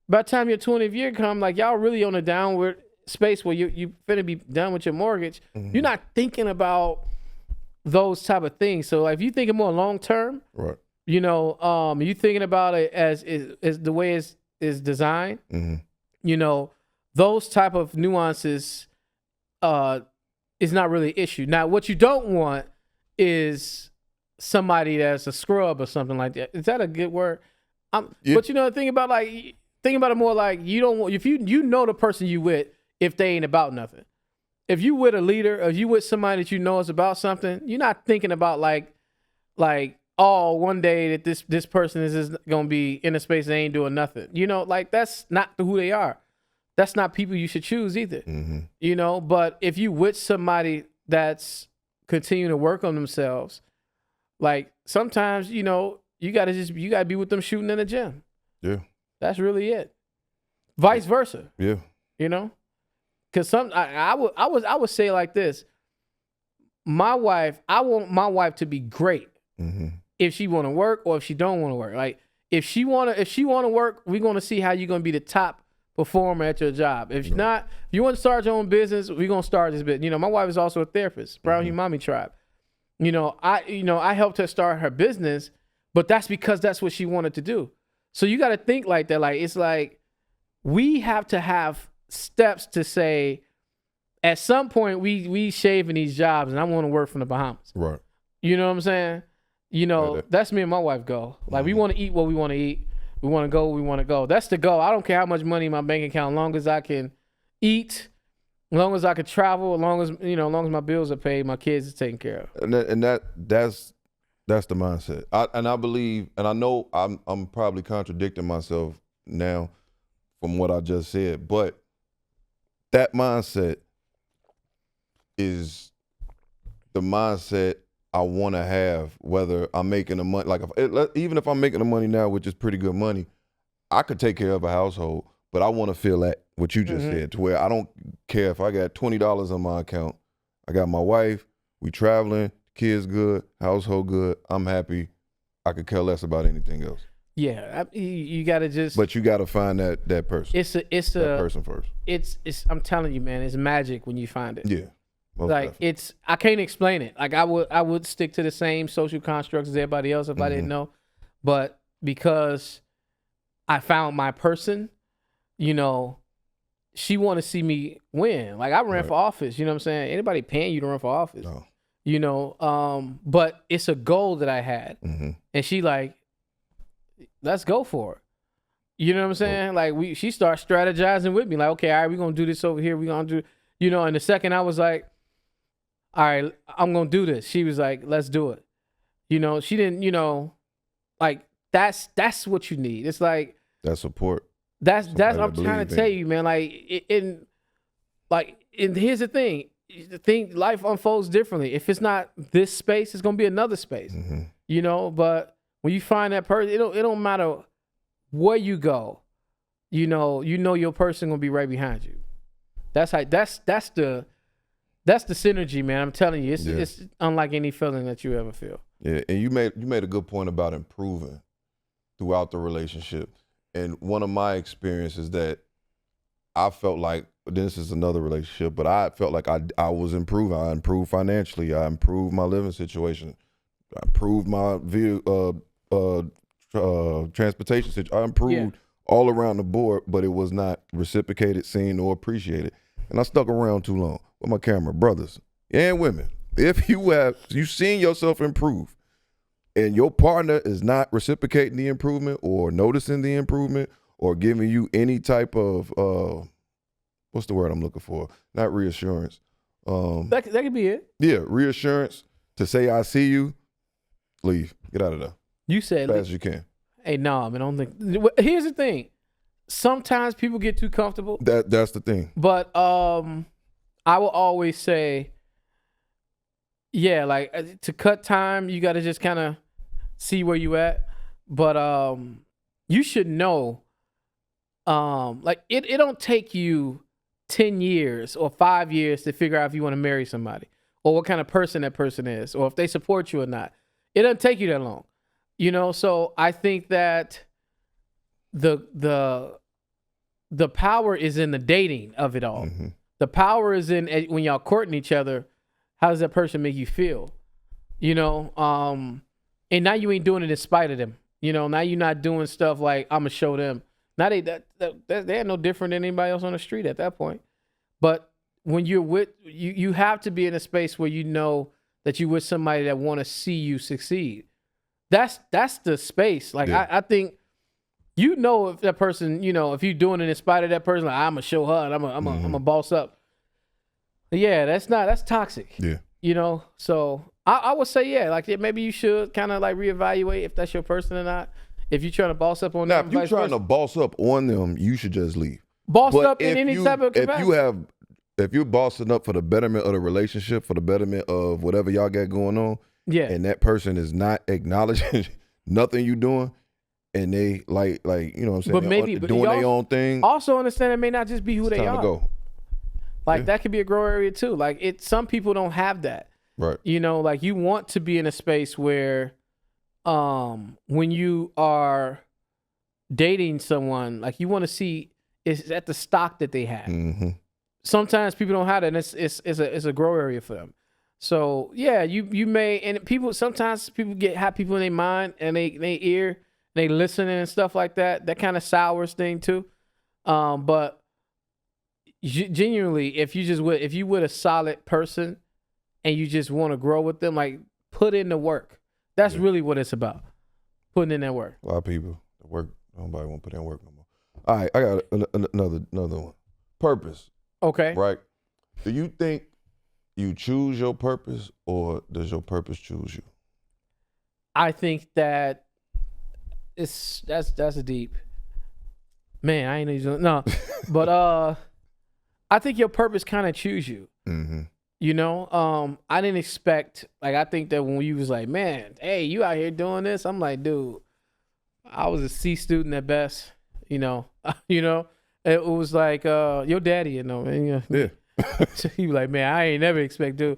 by the time your 20th year come, y'all really on a downward space where you finna be done with your mortgage. You're not thinking about those type of things. So if you thinking more long term, right? You thinking about it as the way is designed. Those type of nuances is not really an issue. Now, what you don't want is somebody that's a scrub or something like that. Is that a good word? But think about it more like you don't want, if you the person you with, if they ain't about nothing. If you with a leader, or you with somebody that is about something, you're not thinking about oh, one day that this person is just gonna be in a space they ain't doing nothing. You know, like that's not who they are. That's not people you should choose either. You know, but if you with somebody that's continuing to work on themselves, like sometimes, you know, you gotta be with them shooting in the gym. Yeah. That's really it. Vice versa. Yeah. You know? Cause I would say like this. I want my wife to be great. If she want to work or if she don't want to work. Like if she want to work, we're going to see how you're going to be the top performer at your job. If not, if you want to start your own business, we're going to start this business. You know, my wife is also a therapist, Brown Umami Tribe. You know, I helped her start her business, but that's because that's what she wanted to do. So you got to think like that. Like, it's like we have to have steps to say, at some point we shaving these jobs and I want to work from the Bahamas. Right. You know what I'm saying? You know, that's me and my wife go. Like we want to eat what we want to eat. We want to go where we want to go. That's the goal. I don't care how much money in my bank account, as long as I can eat, as long as I can travel, as long as my bills are paid, my kids are taken care of. That's the mindset. I believe, and I know I'm probably contradicting myself now from what I just said, but that mindset is the mindset I want to have, whether I'm making the money, like even if I'm making the money now, which is pretty good money, I could take care of a household, but I want to feel that what you just said, to where I don't care if I got $20 on my account. I got my wife, we traveling, kids good, household good, I'm happy. I could care less about anything else. Yeah, you gotta just. But you gotta find that person. It's that person first. It's. I'm telling you, man, it's magic when you find it. Yeah. Like definitely. I can't explain it. Like I would stick to the same social constructs as everybody else if I didn't know, but because I found my person, you know, she want to see me win. Like I ran for office. You know what I'm saying? Anybody paying you to run for office? No. You know, but it's a goal that I had, and she like, let's go for it. You know what I'm saying? Like she started strategizing with me. Like, okay, all right, we're gonna do this over here. We're gonna do, you know. And the second I was like, all right, I'm gonna do this. She was like, let's do it. You know, she didn't. You know, like that's what you need. It's like that support. That's what I'm trying to tell you, man. Like and here's the thing. Life unfolds differently. If it's not this space, it's gonna be another space. You know, but when you find that person, it don't matter where you go. You know your person gonna be right behind you. That's the synergy, man. I'm telling you, it's unlike any feeling that you ever feel. Yeah, and you made a good point about improving throughout the relationship. And one of my experiences that I felt like, this is another relationship, but I felt like I was improving. I improved financially. I improved my living situation. I improved my transportation situation. I improved all around the board, but it was not reciprocated, seen, or appreciated. And I stuck around too long with my camera. Brothers and women, if you've seen yourself improve and your partner is not reciprocating the improvement or noticing the improvement or giving you any type of what's the word I'm looking for? Not reassurance. That could be it. Yeah, reassurance to say I see you. Leave. Get out of there. You said as fast as you can. Hey, no, I don't think. Here's the thing. Sometimes people get too comfortable. That's the thing. But I will always say, yeah, like to cut time, you got to just kind of see where you at. But you should know, like it don't take you 10 years or 5 years to figure out if you want to marry somebody or what kind of person that person is or if they support you or not. It doesn't take you that long, you know? So I think that the power is in the dating of it all. The power is in when y'all courting each other. How does that person make you feel? You know? And now you ain't doing it in spite of them. You know, now you're not doing stuff like I'm gonna show them. Now they're no different than anybody else on the street at that point. But when you're with you have to be in a space where you know that you're with somebody that want to see you succeed. That's the space. Like I think you know if that person, you know, if you're doing it in spite of that person, like I'm gonna show her and I'm a boss up. Yeah, that's toxic. Yeah. You know, so I would say, yeah, like maybe you should kind of like reevaluate if that's your person or not. If you're trying to boss up on Now, them, if you're trying to boss up on them, you should just leave. Boss up in any type of capacity. If you're bossing up for the betterment of the relationship, for the betterment of whatever y'all got going on, yeah, and that person is not acknowledging nothing you doing, and they like you know what I'm saying, but maybe doing their own thing. Also understand it may not just be who they are. To go. Like that could be a grow area too. Like some people don't have that. Right. You know, like you want to be in a space where, when you are dating someone, like you want to see is at the stock that they have. Mm-hmm. Sometimes people don't have that, and it's a grow area for them. So yeah, you may, and sometimes people have people in their mind and they ear, they listen and stuff like that. That kind of sours thing too. But genuinely, if you with a solid person and you just want to grow with them, like put in the work. That's really what it's about. Putting in that work. A lot of people work. Nobody want to put in work no more. All right, I got another one. Purpose. Okay. Right. Do you think you choose your purpose, or does your purpose choose you? I think that that's a deep. Man, I ain't even no, but I think your purpose kind of choose you. Mm-hmm. You know, I didn't expect. Like, I think that when you was like, man, hey, you out here doing this, I'm like, dude, I was a C student at best. You know, it was like your daddy, you know, man. Yeah. So he was like, man, I ain't never expect to.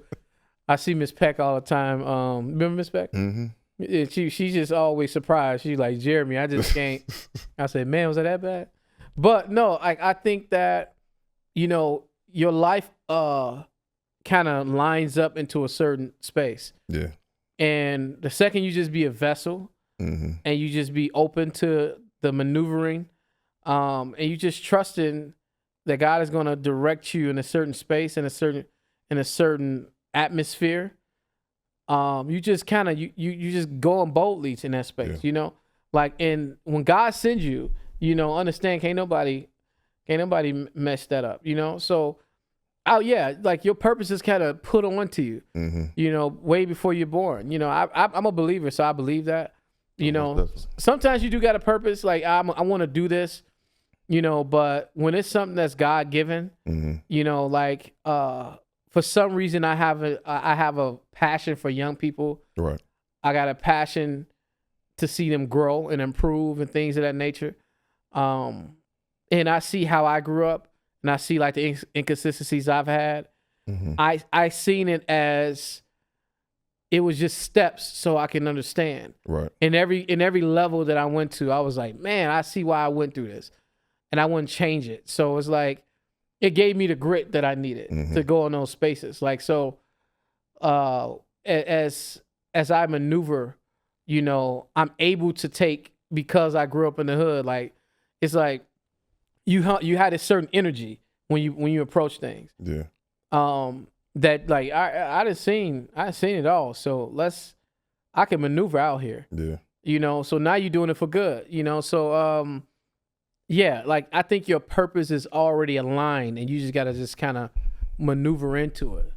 I see Miss Peck all the time. Remember Miss Peck? Mm-hmm. She's just always surprised. She's like, Jeremy, I just can't. I said, man, was it that bad? But no, I think that, you know, your life kind of lines up into a certain space. Yeah. And the second you just be a vessel, mm-hmm. and you just be open to the maneuvering, and you just trusting that God is going to direct you in a certain space, in a certain atmosphere. You just kind of you just going boldly in that space, you know. Like, and when God sends you, you know, understand can't nobody mess that up, you know. So, like your purpose is kind of put onto you, mm-hmm. you know, way before you're born. You know, I'm a believer, so I believe that. You know, sometimes you do got a purpose, like I want to do this, you know, but when it's something that's God given, mm-hmm. you know, like for some reason I have a passion for young people. Right. I got a passion to see them grow and improve and things of that nature. And I see how I grew up, and I see like the inconsistencies I've had. Mm-hmm. I seen it as it was just steps so I can understand. Right. In every level that I went to, I was like, man, I see why I went through this, and I wouldn't change it. So it's like it gave me the grit that I needed mm-hmm. to go in those spaces. Like, so as I maneuver, you know, I'm able to take, because I grew up in the hood. Like, it's like you had a certain energy when you approach things. Yeah. That like I seen it all. So I can maneuver out here. Yeah. You know, so now you're doing it for good. You know, so yeah, like I think your purpose is already aligned, and you just gotta just kind of maneuver into it.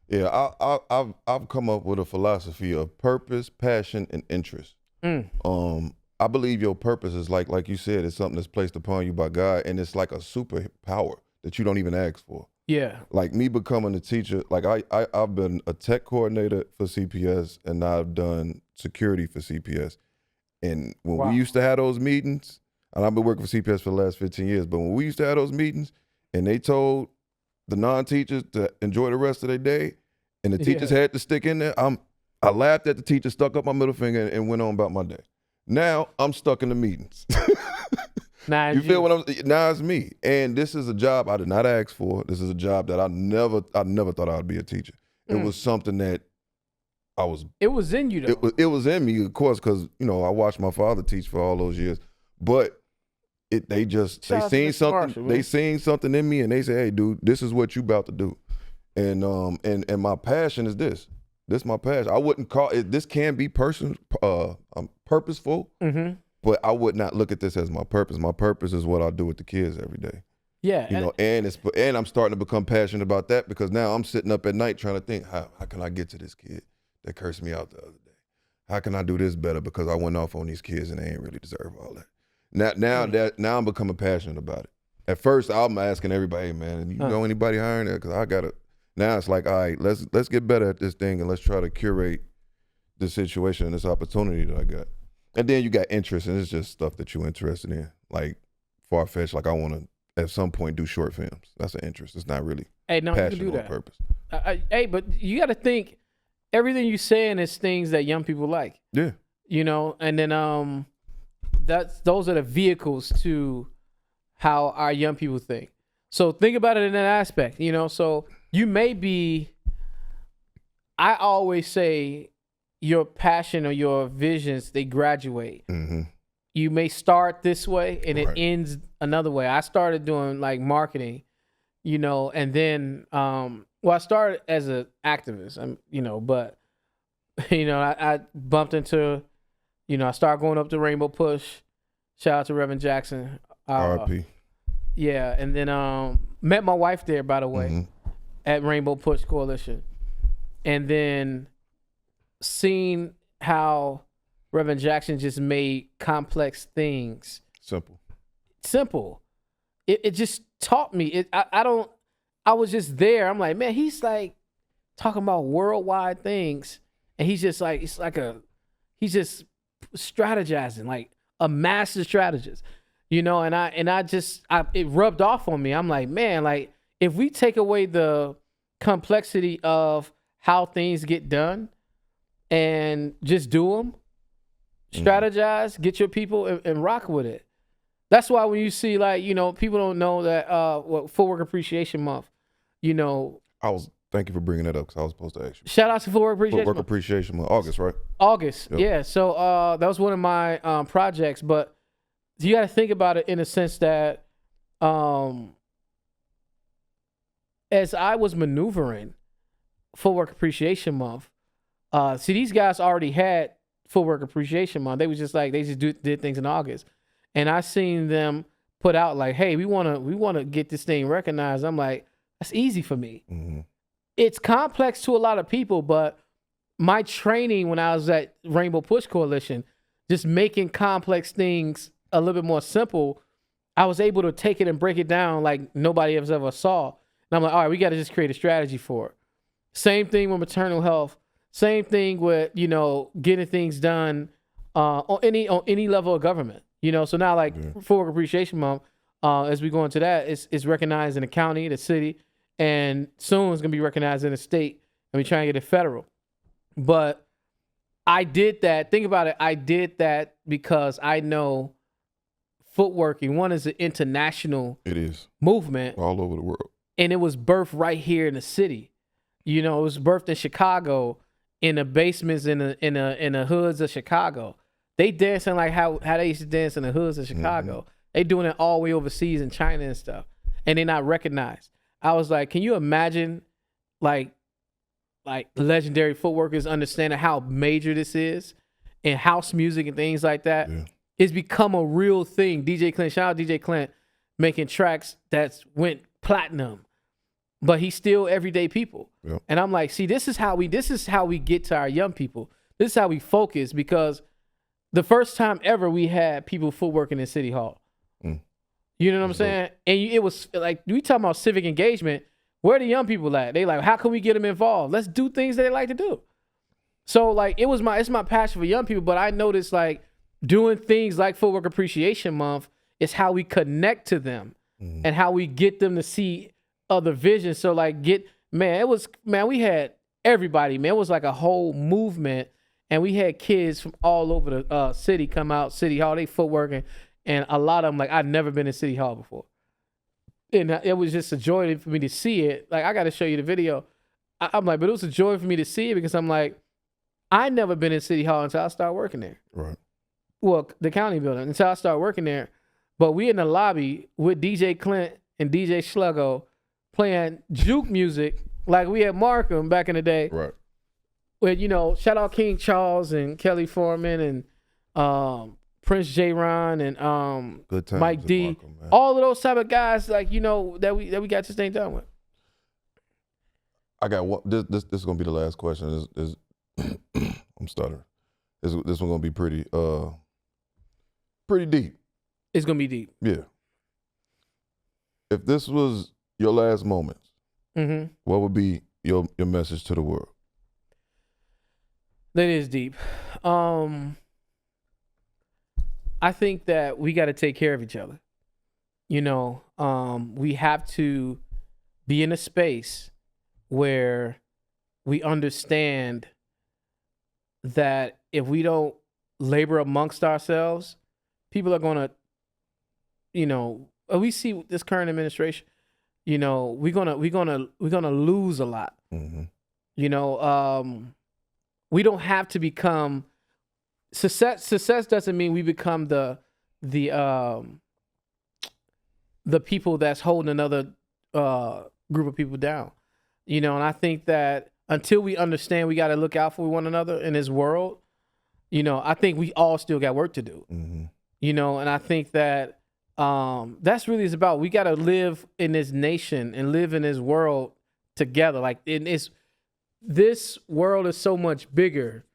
Yeah, I've come up with a philosophy of purpose, passion, and interest. I believe your purpose is like you said, it's something that's placed upon you by God, and it's like a superpower that you don't even ask for. Yeah. Like me becoming a teacher, like I've been a tech coordinator for CPS, and I've done security for CPS. And when we used to have those meetings, and I've been working for CPS for the last 15 years, but when we used to have those meetings and they told the non-teachers to enjoy the rest of their day, and the teachers had to stick in there, I laughed at the teacher, stuck up my middle finger, and went on about my day. Now I'm stuck in the meetings. You feel what now it's me. And this is a job I did not ask for. This is a job that I never thought I'd be a teacher. It was something that it was in you though. It was in me, of course, because, you know, I watched my father teach for all those years. But they seen something in me, and they say, hey dude, this is what you about to do. And my passion is this. This is my passion. I wouldn't call it, this can be purposeful, mm-hmm. but I would not look at this as my purpose. My purpose is what I do with the kids every day. Yeah. You know, and I'm starting to become passionate about that, because now I'm sitting up at night trying to think, how can I get to this kid They cursed me out the other day. How can I do this better? Because I went off on these kids and they ain't really deserve all that. Now I'm becoming passionate about it. At first, I'm asking everybody, hey, man, you know anybody hiring that? Because I got to. Now it's like, all right, let's get better at this thing and let's try to curate the situation and this opportunity that I got. And then you got interest, and it's just stuff that you're interested in, like far-fetched. Like I want to at some point do short films. That's an interest. It's not really passion you can do that. on purpose. But you got to think everything you're saying is things that young people like. Yeah. You know, and then those are the vehicles to how our young people think. So think about it in that aspect, you know. So you may be, I always say your passion or your visions, they graduate. Mm-hmm. You may start this way and it ends another way. I started doing like marketing, you know, and then, I started as an activist, you know, but, you know, I bumped into, you know, I started going up to Rainbow Push. Shout out to Reverend Jackson. R.I.P. Yeah, and then met my wife there, by the way, at Rainbow Push Coalition. And then seen how Reverend Jackson just made complex things simple. It just taught me. I was just there. I'm like, man, he's like talking about worldwide things, and he's just like, he's just strategizing, like a master strategist, you know. And it rubbed off on me. I'm like, man, like if we take away the complexity of how things get done and just do them, strategize, get your people and rock with it. That's why when you see, like, you know, people don't know that Footwork Appreciation Month, you know. Thank you for bringing that up, because I was supposed to ask you. Shout out to Footwork Appreciation Month. August, right? August, yep. Yeah. So that was one of my projects, but you got to think about it in a sense that as I was maneuvering Footwork Appreciation Month, see, these guys already had Footwork Appreciation Month. They was just like, they just did things in August. And I seen them put out like, hey, we wanna get this thing recognized. I'm like, that's easy for me. Mm-hmm. It's complex to a lot of people, but my training when I was at Rainbow Push Coalition, just making complex things a little bit more simple, I was able to take it and break it down like nobody else ever saw. And I'm like, all right, we got to just create a strategy for it. Same thing with maternal health. Same thing with, you know, getting things done on any level of government. You know, so now like Footwork Appreciation Month, as we go into that, it's recognized in the county, the city, and soon it's gonna be recognized in the state, and we try and get it federal. But I did that. Think about it. I did that because I know footworking. One is an international. It is movement all over the world, and it was birthed right here in the city. You know, it was birthed in Chicago, in the basements in the hoods of Chicago. They dancing like how they used to dance in the hoods of Chicago. Mm-hmm. They doing it all the way overseas in China and stuff, and they're not recognized. I was like, can you imagine, like legendary footworkers understanding how major this is, and house music and things like that? Yeah. It's become a real thing. DJ Clint, shout out DJ Clint, making tracks that went platinum, but he's still everyday people. Yep. And I'm like, see, this is how we get to our young people. This is how we focus, because the first time ever we had people footworking in City Hall. You know what I'm saying? And it was like, we talking about civic engagement. Where the young people at? They like, how can we get them involved? Let's do things that they like to do. So like, it's my passion for young people, but I noticed like doing things like Footwork Appreciation Month is how we connect to them and how we get them to see other visions. So like we had everybody, man. It was like a whole movement. And we had kids from all over the city come out, City Hall, they footworking. And a lot of them, like, I'd never been in City Hall before. And it was just a joy for me to see it. Like, I got to show you the video. I'm like, but it was a joy for me to see it, because I'm like, I never been in City Hall until I started working there. Right. Well, the county building, until I started working there. But we in the lobby with DJ Clint and DJ Sluggo playing juke music like we had Markham back in the day. Right. With, you know, shout out King Charles and Kelly Foreman and Prince J. Ron and Mike D. Markham, all of those type of guys, like, you know, that we got this thing done with. I got one. This is gonna be the last question. Is I'm stuttering. This one gonna be pretty deep. It's gonna be deep. Yeah. If this was your last moments, what would be your message to the world? That is deep. I think that we got to take care of each other. You know, we have to be in a space where we understand that if we don't labor amongst ourselves, people are going to, you know, we see this current administration, you know, we're gonna lose a lot. You know, we don't have to become success doesn't mean we become the people that's holding another group of people down. You know, and I think that until we understand we got to look out for one another in this world, you know, I think we all still got work to do. You know, and I think that that's really it's about. We got to live in this nation and live in this world together. Like this world is so much bigger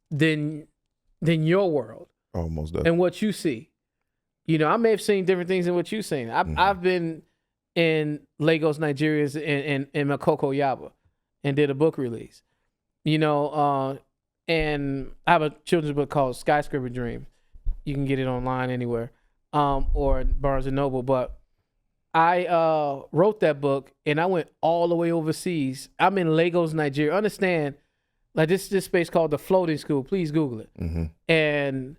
than your world. Almost definitely. And what you see. You know, I may have seen different things than what you've seen. I've been in Lagos, Nigeria, and Makoko Yaba, and did a book release. You know, and I have a children's book called Skyscraper Dream. You can get it online anywhere, or Barnes and Noble. But I wrote that book, and I went all the way overseas. I'm in Lagos, Nigeria. Understand, like this space called the Floating School. Please Google it. And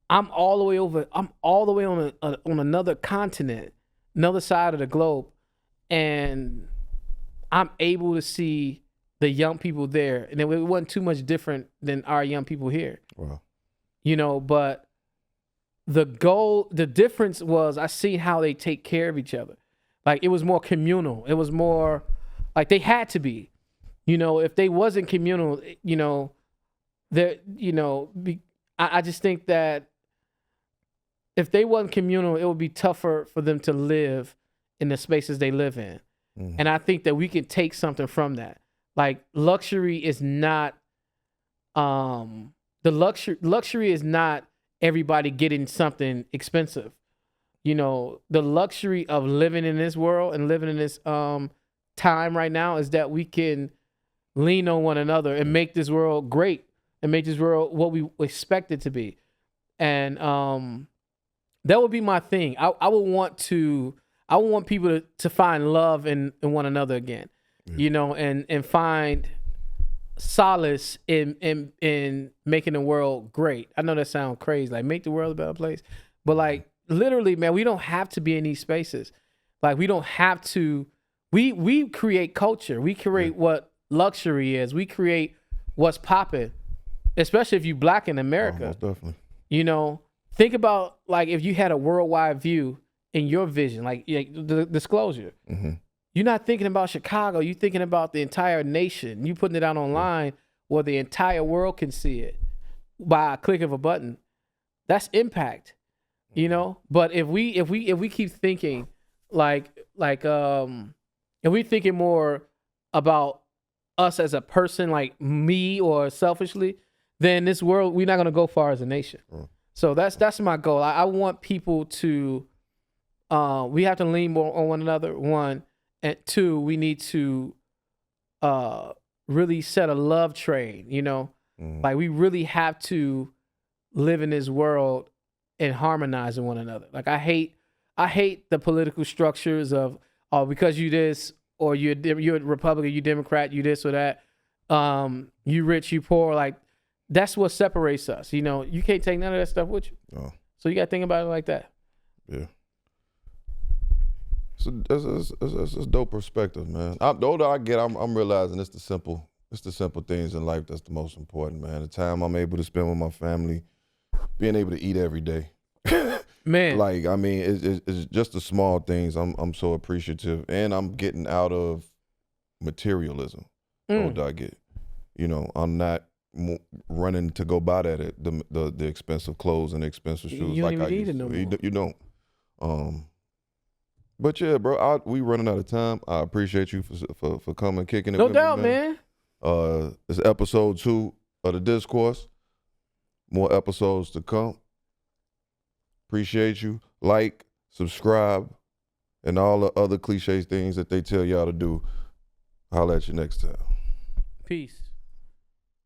I'm all the way over. I'm all the way on another continent, another side of the globe, and I'm able to see the young people there, and it wasn't too much different than our young people here. Wow. You know, but the difference was I see how they take care of each other. Like it was more communal. It was more like they had to be. You know, if they wasn't communal, you know, I just think that if they wasn't communal, it would be tougher for them to live in the spaces they live in. And I think that we can take something from that. Like luxury is not luxury is not everybody getting something expensive. You know, the luxury of living in this world and living in this time right now is that we can lean on one another and make this world great and make this world what we expect it to be. And that would be my thing. I would want people to find love in one another again, you know, and find solace in making the world great. I know that sounds crazy, like make the world a better place, but like literally, man, we don't have to be in these spaces. Like we don't have to. We create culture. We create what luxury is. We create what's popping, especially if you Black in America. Most definitely. You know, think about like if you had a worldwide view in your vision, like the disclosure. You're not thinking about Chicago. You're thinking about the entire nation. You putting it out online where the entire world can see it by a click of a button. That's impact, you know. But if we keep thinking if we thinking more about us as a person, like me or selfishly, then this world we're not gonna go far as a nation. So that's my goal. I want people to. We have to lean more on one another. One. And two, we need to really set a love train, you know? Like we really have to live in this world and harmonize with one another. Like I hate the political structures of, oh, because you this, or you're a Republican, you Democrat, you this or that, you rich, you poor. Like that's what separates us. You know, you can't take none of that stuff with you. No. So you got to think about it like that. Yeah. So that's a dope perspective, man. The older I get, I'm realizing it's the simple things in life that's the most important, man. The time I'm able to spend with my family, being able to eat every day, man. Like I mean, it's just the small things. I'm so appreciative, and I'm getting out of materialism. The older I get, you know, I'm not running to go buy that at the expensive clothes and expensive shoes you like don't I even used need to. it no more. You don't. But yeah, bro, we running out of time. I appreciate you for coming, kicking it. No with doubt, me, man. It's episode 2 of the Discourse. More episodes to come. Appreciate you. Like, subscribe, and all the other cliche things that they tell y'all to do. Holla at you next time. Peace.